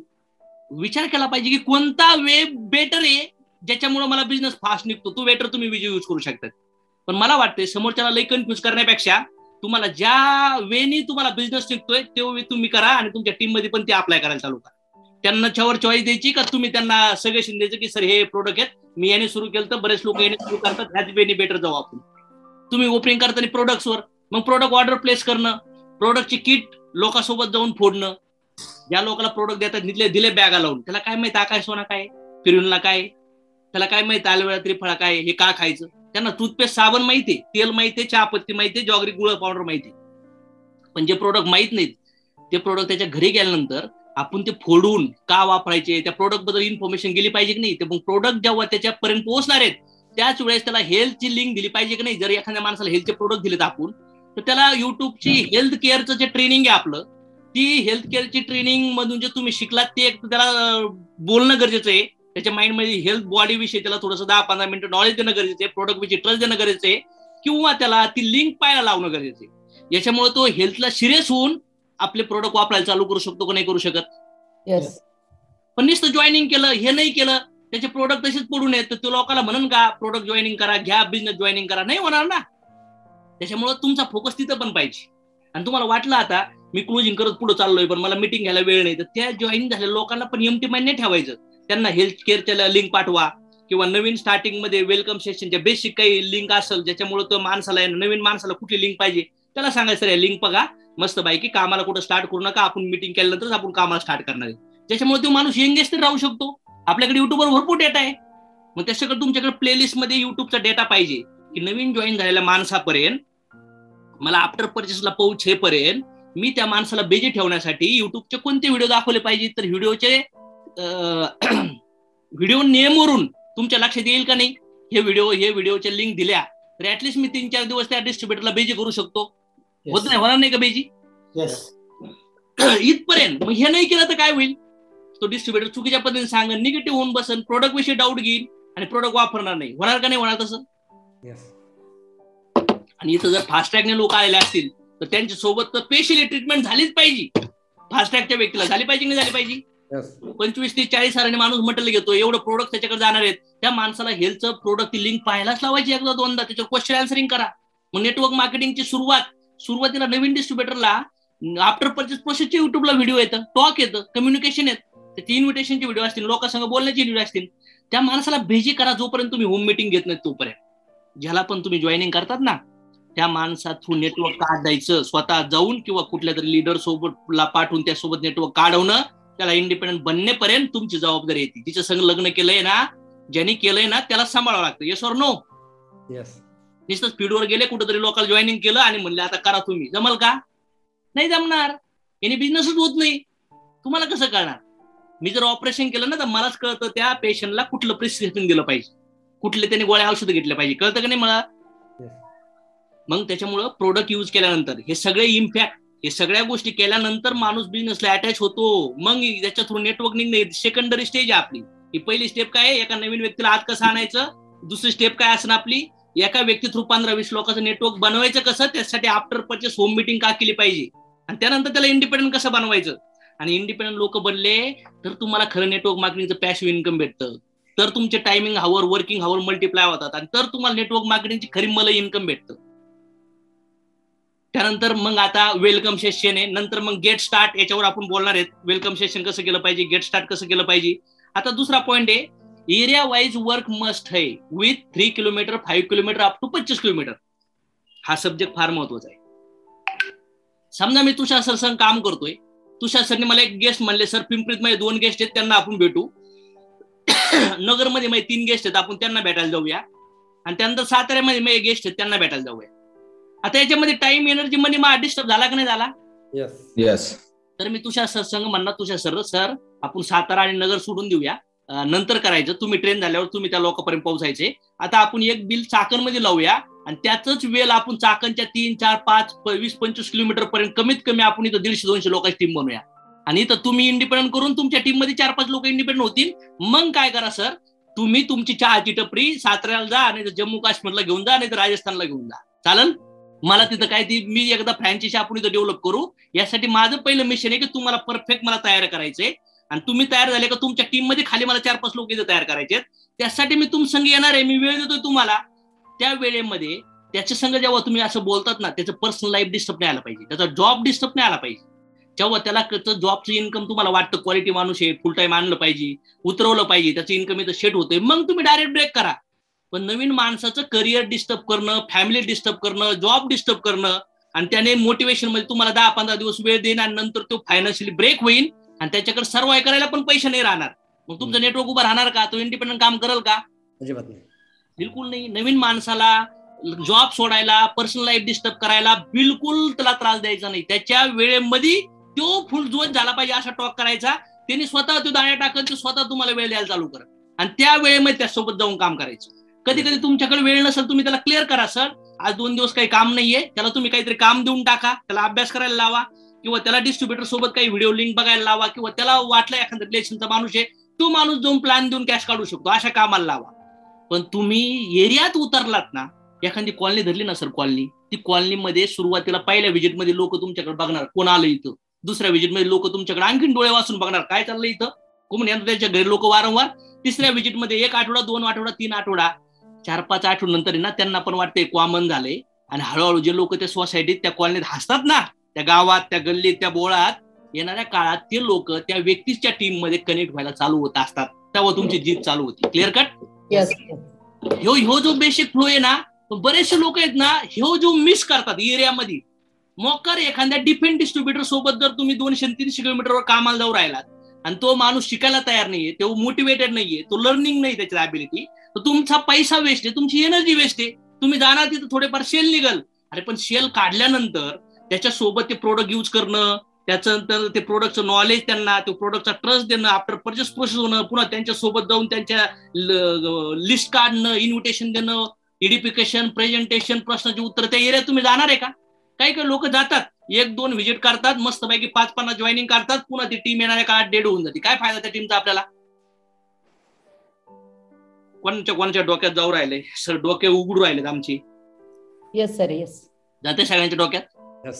S1: विचार केला पाहिजे की कोणता वे बेटर आहे ज्याच्यामुळे मला बिझनेस फास्ट निघतो, तो बेटर तुम्ही यूज करू शकतात. पण मला वाटतं समोरच्याला लई कन्फ्युज करण्यापेक्षा तुम्हाला ज्या वेनी तुम्हाला बिझनेस निघतोय ते वे तुम्ही करा, आणि तुमच्या टीम मध्ये पण ते अप्लाय करायला चालू करा. त्यांना त्यावर चॉईस द्यायची का तुम्ही त्यांना सजेशन द्यायचं की सर हे प्रोडक्ट आहेत, मी याने सुरू केलं तर बरेच लोक याने सुरू करतात, ह्याच वेनी बेटर जाऊ आपण. तुम्ही ओपनिंग करताना प्रोडक्ट्सवर, मग प्रोडक्ट ऑर्डर प्लेस करणं, प्रोडक्टची किट लोकांसोबत जाऊन फोडणं, ज्या लोकांना प्रोडक्ट देतात दिले बॅगा लावून, त्याला काय माहिती आकाश सोना काय, फिरवूनला काय, त्याला काय माहिती आलवेळा त्रिफळा काय, हे का खायचं. त्यांना टूथपेस्ट साबण माहितीये, तेल माहितीये, चहापत्ती माहितीये, जॉगरी गुळ पावडर माहितीये. पण जे प्रोडक्ट माहित नाहीत ते प्रोडक्ट त्याच्या घरी गेल्यानंतर आपण ते फोडून का वापरायचे, त्या प्रोडक्ट बद्दल इन्फॉर्मेशन गेली पाहिजे की नाही. ते मग प्रोडक्ट जेव्हा त्याच्यापर्यंत पोहोचणार आहेत त्याच वेळेस त्याला हेल्थची लिंक दिली पाहिजे की नाही. जर एखाद्या माणसाला हेल्थचे प्रोडक्ट दिलेत आपण, तर त्याला युट्यूबची हेल्थ केअरचं जे ट्रेनिंग आहे आपलं, ती हेल्थ केअरची ट्रेनिंग मधून जे तुम्ही शिकलात ते त्याला बोलणं गरजेचं आहे. त्याच्या माइंडमध्ये हेल्थ बॉडी विषयी त्याला थोडंसं 10-15 मिनिटं नॉलेज देणं गरजेचं आहे, प्रोडक्ट विषयी ट्रस्ट देणं गरजेचं आहे, किंवा त्याला ती लिंक पाहायला लावणं गरजेचं आहे. याच्यामुळे तो हेल्थला सिरियस होऊन आपले प्रोडक्ट वापरायला चालू करू शकतो का नाही करू शकत.
S2: येस.
S1: पण नुसतं जॉईनिंग केलं, हे नाही केलं, त्याचे प्रोडक्ट तसेच पडून येत, तर तो लोकांना म्हणून का प्रोडक्ट जॉईनिंग करा, घ्या बिझनेस जॉईनिंग करा, नाही होणार ना. त्याच्यामुळे तुमचा फोकस तिथं पण पाहिजे. आणि तुम्हाला वाटलं आता मी क्लोजिंग करत पुढे चाललोय पण मला मीटिंग घ्यायला वेळ नाही, तर त्या जॉईन झालेल्या लोकांना पण एम्प्टी माइंड नाही ठेवायचं. त्यांना हेल्थ केअरच्या लिंक पाठवा, किंवा नवीन स्टार्टिंग मध्ये वेलकम सेशनच्या बेसिक काही लिंक असेल ज्याच्यामुळे तो माणसाला, नवीन माणसाला कुठली लिंक पाहिजे त्याला सांगायचं, सर लिंक बघा मस्त बाईकी, कामाला कुठं स्टार्ट करू नका, आपण मीटिंग केल्यानंतर आपण कामाला स्टार्ट करणार आहे. त्याच्यामुळे तो माणूस एंगेज तर राहू शकतो. आपल्याकडे युट्यूबवर भरपूर डेटा आहे, मग त्याच्याकडे तुमच्याकडे प्लेलिस्ट मध्ये युट्यूबचा डेटा पाहिजे की नवीन जॉईन झालेल्या माणसापर्यंत मला आफ्टर परचेसला पोहोचेपर्यंत मी त्या माणसाला बेजी ठेवण्यासाठी युट्यूबचे कोणते व्हिडिओ दाखवले पाहिजे. तर व्हिडिओ नेमवरून तुमच्या लक्षात येईल का नाही, हे व्हिडिओच्या लिंक दिल्या तर ऍटलीस्ट मी 3-4 दिवस त्या डिस्ट्रीब्युटरला बेजी करू शकतो. होत नाही, होणार नाही का बेजी इथपर्यंत. मग हे नाही केलं तर काय होईल, तो डिस्ट्रीब्युटर चुकीच्या पद्धतीने सांगेल, निगेटिव्ह होऊन बसन, प्रोडक्ट विषयी डाऊट घेईल आणि प्रोडक्ट वापरणार नाही. होणार का नाही होणार तसं. आणि इथं जर फास्टॅगने लोक आलेले असतील तर त्यांच्या सोबत तर स्पेशली ट्रीटमेंट झालीच पाहिजे. फास्टॅगच्या व्यक्तीला झाली पाहिजे की नाही झाली पाहिजे. 25-30-40 हजारांनी माणूस मटेरियल घेतो, एवढं प्रोडक्ट त्याच्याकडे जाणार आहेत, त्या माणसाला हेल्थचं प्रोडक्ट लिंक पाहायलाच लावायची 1-2दा, त्याच्यावर क्वेश्चन आन्सरिंग करा. मग नेटवर्क मार्केटिंगची सुरुवातीला नवीन डिस्ट्रीब्युटरला आफ्टर परचेस प्रोसेसचे युट्यूबला व्हिडिओ येतं, टॉक येतं, कम्युनिकेशन येतं, त्याचे इन्व्हिटेशनचे व्हिडिओ असतील, लोकांसंग बोलण्याचे व्हिडिओ असतील. त्या माणसाला भेजी करा जोपर्यंत तुम्ही होम मीटिंग घेत नाही तोपर्यंत. ज्याला पण तुम्ही जॉईनिंग करतात ना त्या माणसा थ्रू नेटवर्क काढायचं, स्वतः जाऊन किंवा कुठल्या तरी लीडर सोबतला पाठवून त्यासोबत नेटवर्क काढवणं, त्याला इंडिपेंडंट बनण्यापर्यंत तुमची जबाबदारी येते. तिच्या संग लग्न केलंय ना, ज्यांनी केलंय ना त्याला सांभाळावं लागतं. Yes or no. नुसतं स्पीडवर गेले कुठेतरी लोकांना जॉईनिंग केलं आणि म्हणले आता करा तुम्ही, जमल का, नाही जमणार. याने बिझनेसच होत नाही. तुम्हाला कसं कळणार. मी जर ऑपरेशन केलं ना तर मलाच कळतं त्या पेशंटला कुठलं प्रिस्क्रिप्शन दिलं पाहिजे, कुठले त्याने गोळ्या औषधं घेतले पाहिजे, कळतं का नाही मला. मग त्याच्यामुळं प्रोडक्ट युज केल्यानंतर हे सगळे इम्पॅक्ट, हे सगळ्या गोष्टी केल्यानंतर माणूस बिझनेसला अटॅच होतो. मग त्याच्या थ्रू नेटवर्क निघणे सेकंडरी स्टेज आहे आपली. ही पहिली स्टेप काय आहे, एका नवीन व्यक्तीला आत कसं आणायचं. दुसरी स्टेप काय असणार आपली, एका व्यक्ती थ्रू 15-20 लोकांचं नेटवर्क बनवायचं कसं, त्यासाठी आफ्टर परचेस होम मीटिंग का केली पाहिजे, आणि त्यानंतर त्याला इंडिपेंडंट कसं बनवायचं. आणि इंडिपेंडंट लोक बनले तर तुम्हाला खरं नेटवर्क मार्केटिंगचं पॅसिव्ह इन्कम भेटतं, तर तुमचे timing hour, working hour multiply होतात, आणि तर तुम्हाला नेटवर्क मार्केटिंगची खरी मला इन्कम भेटतं. त्यानंतर मग आता वेलकम सेशन आहे, नंतर मग गेट स्टार्ट, याच्यावर आपण बोलणार आहेत. वेलकम सेशन कसं केलं पाहिजे, गेट स्टार्ट कसं केलं पाहिजे. आता दुसरा पॉईंट आहे, एरिया वाईज वर्क मस्ट है with 3 kilometre 5 kilometre up to 25 kilometre. हा सब्जेक्ट फार महत्वाचा आहे. समजा मी तुषार सर संग काम करतोय, तुषार सरने मला एक गेस्ट म्हणले, सर पिंपरीत मध्ये 2 गेस्ट आहेत त्यांना आपण भेटू, नगरमध्ये मध्ये 3 गेस्ट आहेत आपण त्यांना भेटायला जाऊया, आणि त्यानंतर साताऱ्यामध्ये मध्ये गेस्ट आहेत त्यांना भेटायला जाऊया. आता याच्यामध्ये टाइम, एनर्जी, मनी मा डिस्टर्ब झाला का नाही झाला.
S4: येस.
S1: तर मी तुषार सर संग म्हणणार, तुषार सर आपण सातारा आणि नगर सोडून देऊया, नंतर करायचं, तुम्ही ट्रेन झाल्यावर तुम्ही त्या लोकांपर्यंत पोहोचायचे. आता आपण एक बिल चाकणमध्ये लावूया, आणि त्याच वेळ आपण चाकणच्या 3, 4, 5, 20-25 किलोमीटर पर्यंत कमीत कमी आपण इथं 150-200 लोकांची टीम बनवूया, आणि इथं तुम्ही इंडिपेंडंट करून तुमच्या टीम मध्ये 4-5 लोक इंडिपेंडंट होतील. मग काय करा सर, तुम्ही तुमची चहाची टपरी साताऱ्याला जा, नाही तर जम्मू काश्मीरला घेऊन जा, नाही तर राजस्थानला घेऊन जा, चालन. मला तिथं काय ती मी एकदा फ्रँचायझी आपण इथं डेव्हलप करू. यासाठी माझं पहिलं मिशन आहे की तुम्हाला परफेक्ट मला तयार करायचंय, आणि तुम्ही तयार झाले का तुमच्या टीम मध्ये खाली मला 4-5 लोक इथं तयार करायचे. त्यासाठी मी तुम संग येणार आहे, मी वेळ देतोय तुम्हाला. त्या वेळेमध्ये त्याच्या संग जेव्हा तुम्ही असं बोलतात ना, त्याचं पर्सनल लाईफ डिस्टर्ब नाही आला पाहिजे, त्याचा जॉब डिस्टर्ब नाही आला पाहिजे. जेव्हा त्याला जॉबचं इन्कम तुम्हाला वाटतं क्वालिटी माणूस आहे, फुल टाइम आणलं पाहिजे, उतरवलं पाहिजे, त्याचं इन्कम इथं सेट होतंय, मग तुम्ही डायरेक्ट ब्रेक करा. पण नवीन माणसाचं करिअर डिस्टर्ब करणं, फॅमिली डिस्टर्ब करणं, जॉब डिस्टर्ब करणं, आणि त्याने मोटिवेशन मध्ये तुम्हाला 10-15 दिवस वेळ देईन आणि नंतर तो फायनान्शियली ब्रेक होईल, आणि त्याच्याकडे सर्वाय करायला पण पैसे नाही राहणार, मग तुमचं नेटवर्क उभं राहणार का? तो इंडिपेंडंट काम करेल का?
S4: अजिबात नाही.
S1: बिलकुल नाही. नवीन माणसाला जॉब सोडायला, पर्सनल लाईफ डिस्टर्ब करायला बिलकुल त्याला त्रास द्यायचा नाही. त्याच्या वेळेमध्ये तो फुल जोश झाला पाहिजे असा टॉक करायचा. त्यांनी स्वतः तो दाण्या टाकन, तो स्वतः तुम्हाला वेळ द्यायला चालू करा आणि त्या वेळेमध्ये त्यासोबत जाऊन काम करायचं. कधी कधी तुमच्याकडे वेळ नसेल, तुम्ही त्याला क्लिअर करा, सर आज 2 दिवस काही काम नाहीये, त्याला तुम्ही काहीतरी काम देऊन टाका, त्याला अभ्यास करायला लावा, किंवा त्याला डिस्ट्रीब्युटर सोबत काही व्हिडिओ लिंक बघायला लावा, किंवा त्याला वाटलं एखादा रिलेशनचा माणूस आहे, तो माणूस जाऊन प्लॅन देऊन कॅश काढू शकतो, अशा कामाला लावा. पण तुम्ही एरियात उतरलात ना, एखादी कॉलनी धरली ना सर, कॉलनी, ती कॉलनीमध्ये सुरुवातीला पहिल्या व्हिजिटमध्ये लोक तुमच्याकडे बघणार कोण आलं इथं, दुसऱ्या व्हिजिटमध्ये लोक तुमच्याकडे आणखीन डोळे वाचून बघणार काय चाललंय इथं, कोण यांना त्यांच्या घरी लोक वारंवार. तिसऱ्या व्हिजिटमध्ये 1 आठवडा, 2 आठवडा, 3 आठवडा, 4-5 आठवड्यानंतर ना त्यांना पण वाटतंय कॉमन झालंय, आणि हळूहळू जे लोक त्या सोसायटीत त्या कॉलनीत हसतात ना, त्या गावात, त्या गल्लीत, त्या बोळात, येणाऱ्या काळात ते लोक त्या व्यक्तीच्या टीम मध्ये कनेक्ट व्हायला चालू होत असतात, तेव्हा तुमची जीत चालू होती. Clear cut?
S2: येस.
S1: ह्यो जो बेसिक फ्लो आहे ना, बरेचसे लोक आहेत ना, ह्यो जो मिस करतात एरियामध्ये. मोकर एखाद्या डिफेंस डिस्ट्रीब्युटर सोबत जर तुम्ही 200-300 किलोमीटरवर कामाला जाऊ राहिलात आणि तो माणूस शिकायला तयार नाहीये, तो मोटिवेटेड नाहीये, तो लर्निंग नाही त्याच्या ऍबिलिटी, तर तुमचा पैसा वेस्ट आहे, तुमची एनर्जी वेस्ट आहे. तुम्ही जाणार तिथं थोडेफार सेल निघल, अरे पण सेल काढल्यानंतर त्याच्यासोबत ते प्रोडक्ट युज करणं, त्याच्यानंतर ते प्रोडक्टचं नॉलेज, त्यांना ते प्रोडक्टचा ट्रस्ट देणं, आफ्टर परचेस प्रोसेस होणं, पुन्हा त्यांच्यासोबत जाऊन त्यांच्या लिस्ट काढणं, इन्व्हिटेशन देणं, एडिफिकेशन, प्रेझेंटेशन, प्रश्नाची उत्तर, त्या एरियात तुम्ही जाणार आहे का? काही काही लोक जातात, 1-2 व्हिजिट करतात, मस्तपैकी 5-50 जॉईनिंग करतात, पुन्हा ती टीम येणाऱ्या काळात डेड होऊन जाते. काय फायदा त्या टीमचा आपल्याला? कोणाच्या डोक्यात जाऊ राहिले सर, डोके उघडू राहिलेत आमची.
S2: Yes sir, yes.
S1: जाते सगळ्यांच्या डोक्यात.
S2: Yes.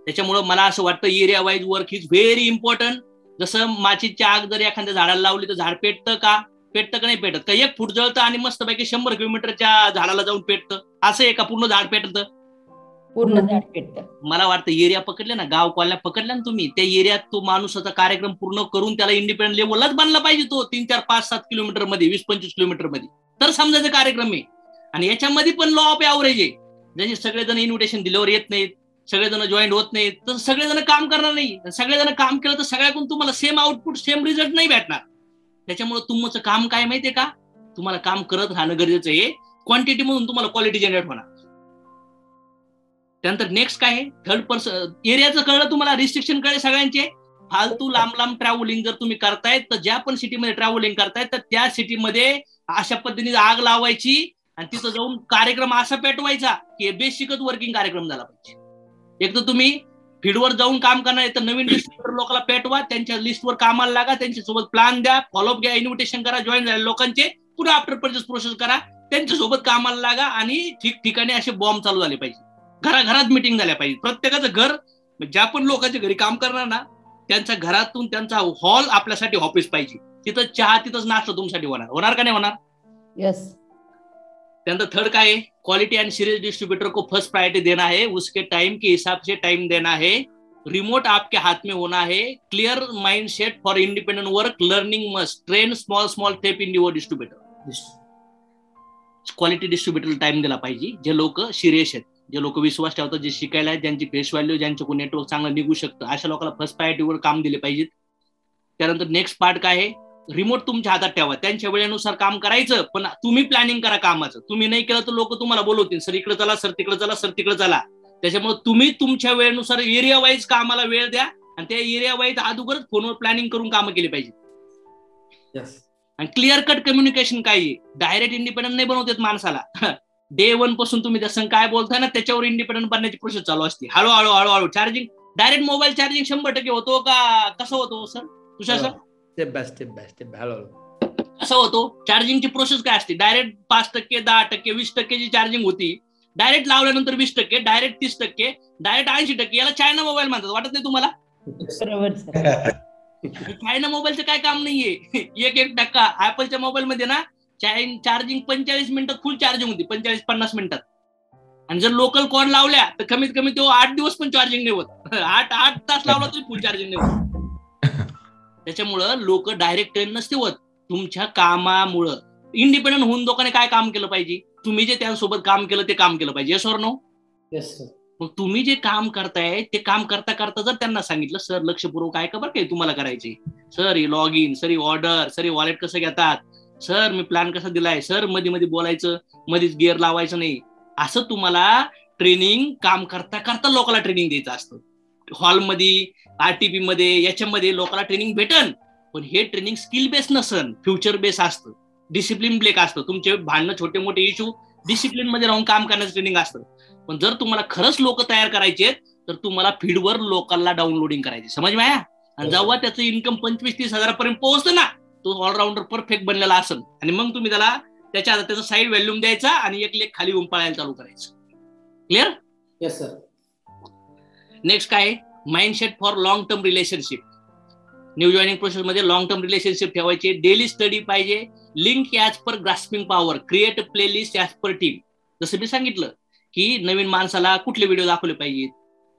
S1: त्याच्यामुळे मला असं वाटतं area wise work is very important. जसं माचीची आग जर एखाद्या झाडाला लावली तर झाड पेटतं का नाही पेटत का? 1 फूट जळतं आणि मस्तपैकी 100 किलोमीटरच्या झाडाला जाऊन पेटतं, असं आहे का पूर्ण झाड पेटतं?
S2: पूर्ण झाड पेटतं.
S1: मला वाटतं एरिया पकडले ना, गाव कॉलन्या पकडल्या ना तुम्ही, त्या एरियात तो माणूसाचा कार्यक्रम पूर्ण करून त्याला इंडिपेंडंट लेवललाच बांधला पाहिजे. तो 3-4, 5-7 किलोमीटर मध्ये, 20-25 किलोमीटर मध्ये, तर समजायचा कार्यक्रम आहे. आणि याच्यामध्ये पण लॉ ऑफ ऍव्हरेज आहे. जसे सगळेजण इन्व्हिटेशन दिल्यावर येत नाहीत, सगळेजण जॉईन होत नाहीत, तर सगळेजण काम करणार नाही. सगळेजण काम केलं तर सगळ्याकडून तुम्हाला सेम आउटपुट, सेम रिझल्ट नाही भेटणार. त्याच्यामुळे तुमचं काम काय माहितीये का? तुम्हाला काम करत राहणं गरजेचं आहे. क्वांटिटी मधून तुम्हाला क्वालिटी जनरेट होणार. त्यानंतर नेक्स्ट काय आहे? थर्ड पर्सन एरियाचं कळलं तुम्हाला, रिस्ट्रिक्शन कळले सगळ्यांचे. फालतू लांब ट्रॅव्हलिंग जर तुम्ही करतायत, तर ज्या पण सिटीमध्ये ट्रॅव्हलिंग करतायत, तर त्या सिटीमध्ये अशा पद्धतीने आग लावायची आणि तिथं जाऊन कार्यक्रम असा पेटवायचा की बेसिकच वर्किंग कार्यक्रम झाला पाहिजे. एक तर तुम्ही फील्डवर जाऊन काम करणार, तर नवीन डिस्ट्रीब्युटर लोकांना पेटवा, त्यांच्या लिस्टवर कामाला लागा, त्यांच्यासोबत प्लॅन द्या, फॉलोअप घ्या, इन्व्हिटेशन करा, जॉईन झालेल्या लोकांचे, पुन्हा आफ्टर परचेस प्रोसेस करा, त्यांच्यासोबत कामाला लागा. आणि ठिकठिकाणी असे बॉम्ब चालू झाले पाहिजे, घराघरात मिटिंग झाल्या पाहिजे. प्रत्येकाचं घर, ज्या पण लोकांच्या घरी काम करणार ना, त्यांच्या घरातून त्यांचा हॉल आपल्यासाठी ऑफिस पाहिजे. तिथं चहा, तिथंच नाश्ता तुमच्यासाठी होणार का नाही होणार?
S2: येस.
S1: त्यानंतर थर्ड काय है? क्वालिटी एंड सीरियस डिस्ट्रीब्यूटर को फर्स्ट प्रायोरिटी देना है, उसके टाइम के हिसाब से टाइम देना है, रिमोट आपके हाथ में होना है, clear mind set for independent work, learning must, train small step in your distributor. Quality distributor time दिला पाहिजे. जे लोक सिरियस आहेत, जे लोक विश्वास ठेवतात, जे शिकायला आहेत, ज्यांची फेस व्हॅल्यू, ज्यांच्याकडून नेटवर्क चांगलं निघू शकतं, अशा लोकांना फर्स्ट प्रायोरिटीवर काम दिले पाहिजेत. त्यानंतर नेक्स्ट पार्ट काय आहे? रिमोट तुमच्या हातात ठेवा, त्यांच्या वेळेनुसार काम करायचं, पण तुम्ही प्लॅनिंग करा कामाचं. तुम्ही नाही केलं तर लोक तुम्हाला बोलवतील, सर इकडे चला, सर तिकडे चला, सर तिकडे चला. त्याच्यामुळे तुम्ही तुमच्या वेळेनुसार एरिया वाईज कामाला वेळ द्या आणि त्या एरिया वाईज अगोदरच फोनवर प्लॅनिंग करून कामं केली पाहिजे. आणि क्लिअर कट कम्युनिकेशन काय आहे? डायरेक्ट इंडिपेंडंट नाही बनवतात माणसाला. डे 1 पासून तुम्ही जसं काय बोलताय ना, त्याच्यावर इंडिपेंडंट बनण्याची प्रोसेस चालू असते. हळूहळू चार्जिंग, डायरेक्ट मोबाईल चार्जिंग 100% होतो का कसं होतो सर? तुषार सर, कसं होतो? चार्जिंगची प्रोसेस काय असते? डायरेक्ट 5%, 10%, 20% चार्जिंग होती, डायरेक्ट लावल्यानंतर 20%, डायरेक्ट 30%, डायरेक्ट 80%. याला चायना मोबाईल म्हणतात, वाटत नाही तुम्हाला? चायना मोबाईलचं काय काम नाहीये. 1% ऍपलच्या मोबाईल मध्ये ना चार्जिंग 45 मिनिटात फुल चार्जिंग होती, 45-50 मिनिटात. आणि जर लोकल कॉल लावल्या तर कमीत कमी तो 8 दिवस पण चार्जिंग नाही होत. 8 तास लावला तरी फुल चार्जिंग नाही होत. त्याच्यामुळं लोक डायरेक्ट ट्रेन नसते होत. तुमच्या कामामुळं इंडिपेंडंट होऊन लोकांनी काय काम केलं पाहिजे? तुम्ही जे त्यांसोबत काम केलं ते काम केलं पाहिजे. Yes or no?
S4: Yes sir.
S1: मग तुम्ही जे काम करताय ते काम करता करता जर त्यांना सांगितलं सर लक्षपूर्वक ऐका बरं काय तुम्हाला करायचे, sir he log in, sir he order, sir he wallet कसं घेतात, सर मी प्लॅन कसा दिलाय, सर मध्ये मध्ये बोलायचं, मध्येच गिअर लावायचं नाही, असं तुम्हाला ट्रेनिंग काम करता करता लोकांना ट्रेनिंग द्यायचं असतं. हॉलमध्ये, आरटीपी मध्ये, याच्यामध्ये लोकांना ट्रेनिंग भेटन, पण हे ट्रेनिंग स्किल बेस नसन, फ्युचर बेस असतं, डिसिप्लिन ब्रेक असतं. तुमचे भांडणं, छोटे मोठे इश्यू डिसिप्लिन मध्ये राहून काम करण्याचं ट्रेनिंग असतं. पण जर तुम्हाला खरंच लोक तयार करायचे तर तुम्हाला फीडवर लोकांना डाउनलोडिंग करायची, समज माया. आणि जेव्हा त्याचं इन्कम 25-30 हजारापर्यंत पोहोचतं ना, तो ऑलराऊंडर परफेक्ट बनलेला असेल. आणि मग तुम्ही त्याचा साईड व्हॅल्यूम द्यायचा आणि एक लेख खाली उंपाळायला चालू करायचं. क्लिअर?
S4: Yes sir.
S1: नेक्स्ट काय, mindset for long term relationship. New joining process मध्ये लॉंग टर्म रिलेशनशिप ठेवायचे, डेली स्टडी पाहिजे, link as per grasping power, create playlist as per team. जसं मी सांगितलं की नवीन माणसाला कुठले व्हिडिओ दाखवले पाहिजेत,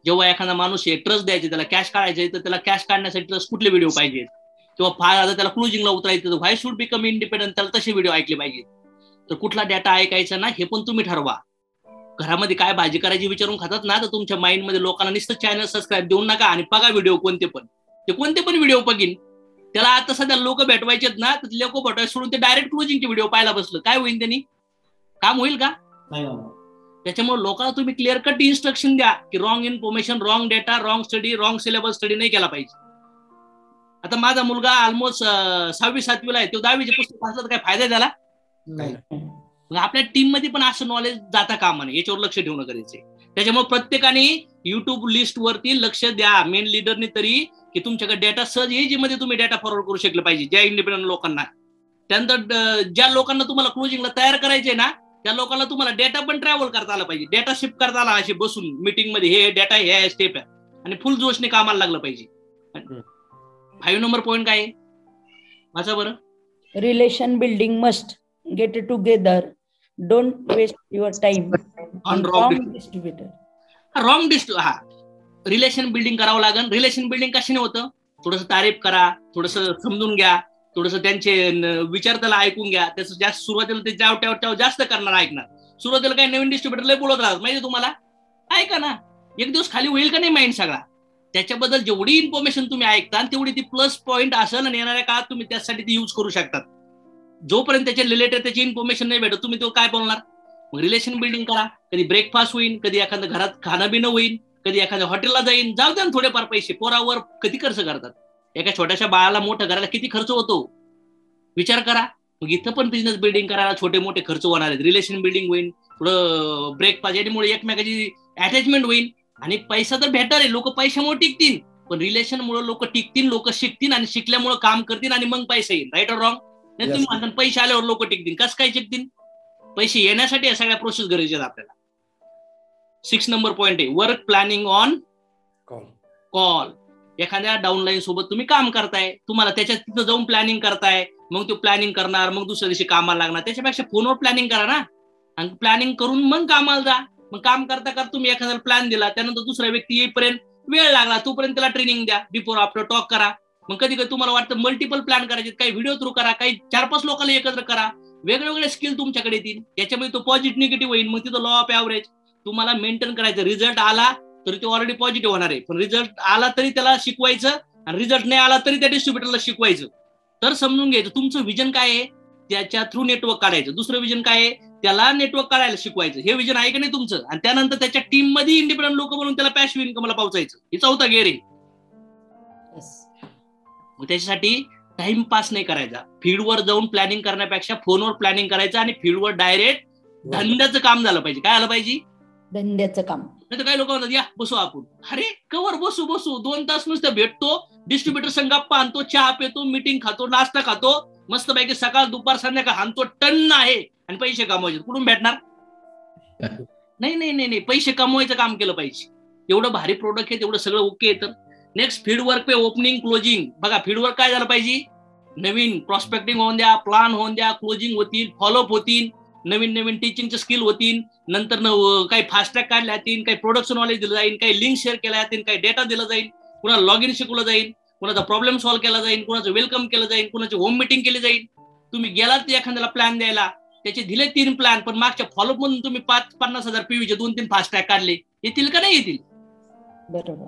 S1: जेव्हा एखादा माणूस आहे ट्रस्ट द्यायचे, त्याला कॅश काढायचे तर त्याला कॅश काढण्यासाठी ट्रस्ट कुठले व्हिडिओ पाहिजेत, किंवा फार त्याला क्लोजिंगला उतरायचं तर व्हाय शुड बिकम इंडिपेंडंट, त्याला तसे व्हिडिओ ऐकले पाहिजेत. तर कुठला डेटा ऐकायचा ना हे पण तुम्ही ठरवा. घरामध्ये काय भाजी करायची विचारून खातात ना, तर तुमच्या माइंडमध्ये लोकांना नुसतं चॅनल सबस्क्राईब देऊ नका आणि बघा व्हिडिओ कोणते पण व्हिडिओ बघीन. त्याला आता सध्या लोक भेटवायचेत ना, तर लोक भेटवायचे सोडून ते डायरेक्ट क्लोजिंगचे व्हिडिओ पाहायला बसलं, काय होईल त्यांनी? काम होईल का?
S4: नाही.
S1: त्याच्यामुळे लोकांना तुम्ही क्लिअर कट इन्स्ट्रक्शन द्या की wrong information, wrong data, wrong study, wrong syllabus study नाही केला पाहिजे. आता माझा मुलगा ऑलमोस्ट 6वी-7वी ला आहे, तो 10वीचे पुस्तक वाचलं तर काय फायदा आहे त्याला? मग आपल्या टीम मध्ये पण असं नॉलेज जाता कामा नये, याच्यावर लक्ष ठेवणं गरजेचं आहे. त्याच्यामुळे प्रत्येकाने युट्यूब लिस्ट वरती लक्ष द्या, मेन लीडरने तरी, की तुमच्याकडे डेटा सहज इजीमध्ये तुम्ही डेटा फॉरवर्ड करू शकले पाहिजे ज्या इंडिपेंडंट लोकांना. त्यानंतर ज्या लोकांना तुम्हाला क्लोजिंगला तयार करायचे ना, त्या लोकांना तुम्हाला डेटा पण ट्रॅव्हल करता आला पाहिजे, डेटा शिफ्ट करता आला, अशी बसून मीटिंग मध्ये हे डेटा हे स्टेप आहे, आणि फुल जोशने कामाला लागलं पाहिजे. 5 नंबर पॉईंट काय आहे माझा बरं?
S2: Relation building must get together, don't waste your time on wrong distributor.
S1: Wrong relation building करावं लागेल. रिलेशन बिल्डिंग कशाने होतं? थोडंसं तारीफ करा, थोडंसं समजून घ्या, थोडंसं त्यांचे विचार त्याला ऐकून घ्या. त्याचं जास्त सुरुवातीला ते जाव जास्त करणार, ऐकणार. सुरुवातीला काही नवीन डिस्ट्रीब्युटर लय बोलत राहतात माहिती तुम्हाला, ऐका ना, एक दिवस खाली होईल का नाही माइंड सगळा. त्याच्याबद्दल जेवढी इन्फॉर्मेशन तुम्ही ऐकता तेवढी ती प्लस पॉईंट असेल, आणि येणाऱ्या काळात तुम्ही त्यासाठी ती युज करू शकतात. जोपर्यंत त्याच्या रिलेटेड त्याची इन्फॉर्मेशन नाही भेटत, तुम्ही तो काय बोलणार? मग रिलेशन बिल्डिंग करा. कधी ब्रेकफास्ट होईल, कधी एखाद्या घरात खाणं बिणं होईल, कधी एखाद्या हॉटेलला जाईन, जाऊ द्या थोडेफार पैसे. पोरावर कधी खर्च करतात? एका छोट्याशा बाळाला मोठं करायला किती खर्च होतो विचार करा. मग इथं पण बिझनेस बिल्डिंग करायला छोटे मोठे खर्च होणार आहेत. रिलेशन बिल्डिंग होईल, थोडं ब्रेकफास्ट, यामुळे एकमेकाची अटॅचमेंट होईल, आणि पैसा तर भेटणार आहे, लोक पैशामुळे टिकतील, पण रिलेशनमुळे लोक टिकतील, लोक शिकतील, आणि शिकल्यामुळे काम करतील, आणि मग पैसा येईल. राईट और रॉंग? नाही तुम्ही म्हणता पैसे आल्यावर लोक टिकतील, कसं काय टिकतील? पैसे येण्यासाठी या सगळ्या प्रोसेस गरजेच्या आहेत आपल्याला. 6 नंबर पॉईंट आहे वर्क प्लॅनिंग ऑन कॉल. एखाद्या डाऊनलाईन सोबत तुम्ही काम करताय, तुम्हाला त्याच्यात तिथं जाऊन प्लॅनिंग करताय, मग तो प्लॅनिंग करणार, मग दुसऱ्या दिवशी कामाला लागणार. त्याच्यापेक्षा फोनवर प्लॅनिंग करा ना, आणि प्लॅनिंग करून मग कामाला जा. मग काम करता करता तुम्ही एखाद्याला प्लॅन दिला, त्यानंतर दुसऱ्या व्यक्ती येईपर्यंत वेळ लागला, तोपर्यंत त्याला ट्रेनिंग द्या, बिफोर आफ्टर टॉक करा. मग कधी कधी तुम्हाला वाटतं मल्टिपल प्लॅन करायचे, काही व्हिडिओ थ्रू करा, काही 4-5 लोकांना एकत्र करा, वेगवेगळे स्किल तुमच्याकडे येतील. त्याच्यामध्ये तो पॉझिटिव्ह निगेटिव्ह होईल. मग तिथं लॉ ऑफ ॲव्हरेज तुम्हाला मेंटेन करायचं. रिझल्ट आला तरी तो ऑलरेडी पॉझिटिव्ह होणार आहे, पण रिझल्ट आला तरी त्याला शिकवायचं, आणि रिझल्ट नाही आला तरी त्या डिस्ट्रीब्युटरला शिकवायचं. तर समजून घ्यायचं तुमचं विजन काय आहे, त्याच्या थ्रू नेटवर्क काढायचं. दुसरं विजन काय आहे, त्याला नेटवर्क काढायला शिकवायचं. हे विजन आहे का नाही तुमचं? आणि त्यानंतर त्याच्या टीम मध्ये इंडिपेंडंट लोक बनवून त्याला पॅसिव्ह इन्कमला पोहोचायचं. हे 4था गेअर आहे. मग त्याच्यासाठी टाइमपास नाही करायचा. फील्डवर जाऊन प्लॅनिंग करण्यापेक्षा फोनवर प्लॅनिंग करायचं, आणि फील्डवर डायरेक्ट धंद्याचं काम झालं पाहिजे. काय आलं पाहिजे?
S2: धंद्याचं काम.
S1: नाही तर काही लोक म्हणतात या बसू आपण, अरे कवर बसू 2 तास नुसतं भेटतो, डिस्ट्रीब्युटर संघ आणतो, चहा पितो, मीटिंग खातो, नाश्ता खातो, मस्त पैकी सकाळ दुपार संध्याकाळ हाणतो, टन आहे, आणि पैसे कमवायचे. कुठून भेटणार? नाही, पैसे कमवायचं काम केलं पाहिजे. एवढं भारी प्रोडक्ट आहे, तेवढं सगळं ओके येतं. नेक्स्ट फील्डवर्क पे ओपनिंग क्लोजिंग. बघा फील्डवर्क काय झालं पाहिजे, नवीन प्रॉस्पेक्टिंग होऊन द्या, प्लॅन होऊन द्या, क्लोजिंग होतील, फॉलोअप होतील, नवीन टीचिंगचे स्किल होतील, नंतर काही फास्ट ट्रॅक काढल्या जातील, काही प्रोडक्ट नॉलेज दिलं जाईल, काही लिंक शेअर केल्या जातील, काही डेटा दिला जाईल, कुणाला लॉग इन शिकवलं जाईल, कुणाचा प्रॉब्लेम सॉल्व्ह केला जाईल, कुणाचं वेलकम केलं जाईल, कुणाची होम मिटिंग केली जाईल. तुम्ही गेलात एखाद्याला प्लॅन द्यायला, त्याचे दिले 3 प्लॅन, पण मागच्या फॉलोअप मधून तुम्ही 50,000 PV चे 2-3 फास्ट ट्रॅक काढले, येतील का नाही येतील?
S2: बरोबर.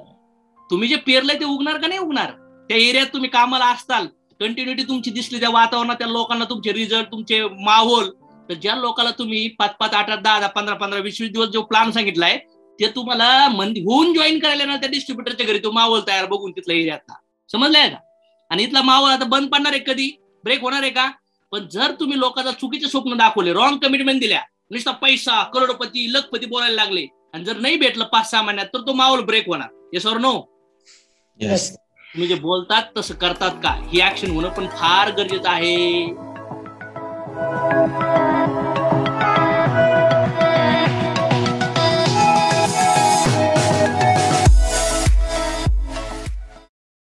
S1: तुम्ही जे पेरलंय ते उगणार का नाही उगणार? त्या एरियात तुम्ही कामाला असताल, कंटिन्युटी तुमची दिसली त्या वातावरणात, त्या लोकांना तुमचे रिझल्ट, तुमचे माहोल. तर ज्या लोकांना तुम्ही 5-5, 8-8, 10-10, 15-15, 20-20 दिवस जो प्लॅन सांगितलाय ते तुम्हाला होऊन जॉईन करायला ना त्या डिस्ट्रीब्युटरच्या घरी तो माहोल तयार बघून तिथला एरियातला, समजलाय का? आणि इथला माहोल आता बंद पडणार आहे, कधी ब्रेक होणार आहे का? पण जर तुम्ही लोकांना चुकीचे स्वप्न दाखवले, रॉंग कमिटमेंट दिल्या, नुसता पैसा, करोडपती, लखपती बोलायला लागले, आणि जर नाही भेटलं 5-6 महिन्यात, तर तो माहोल ब्रेक होणार. Yes or no?
S5: येस.
S1: तुम्ही जे बोलतात तसं करतात का, ही ऍक्शन होणं पण फार गरजेचं आहे.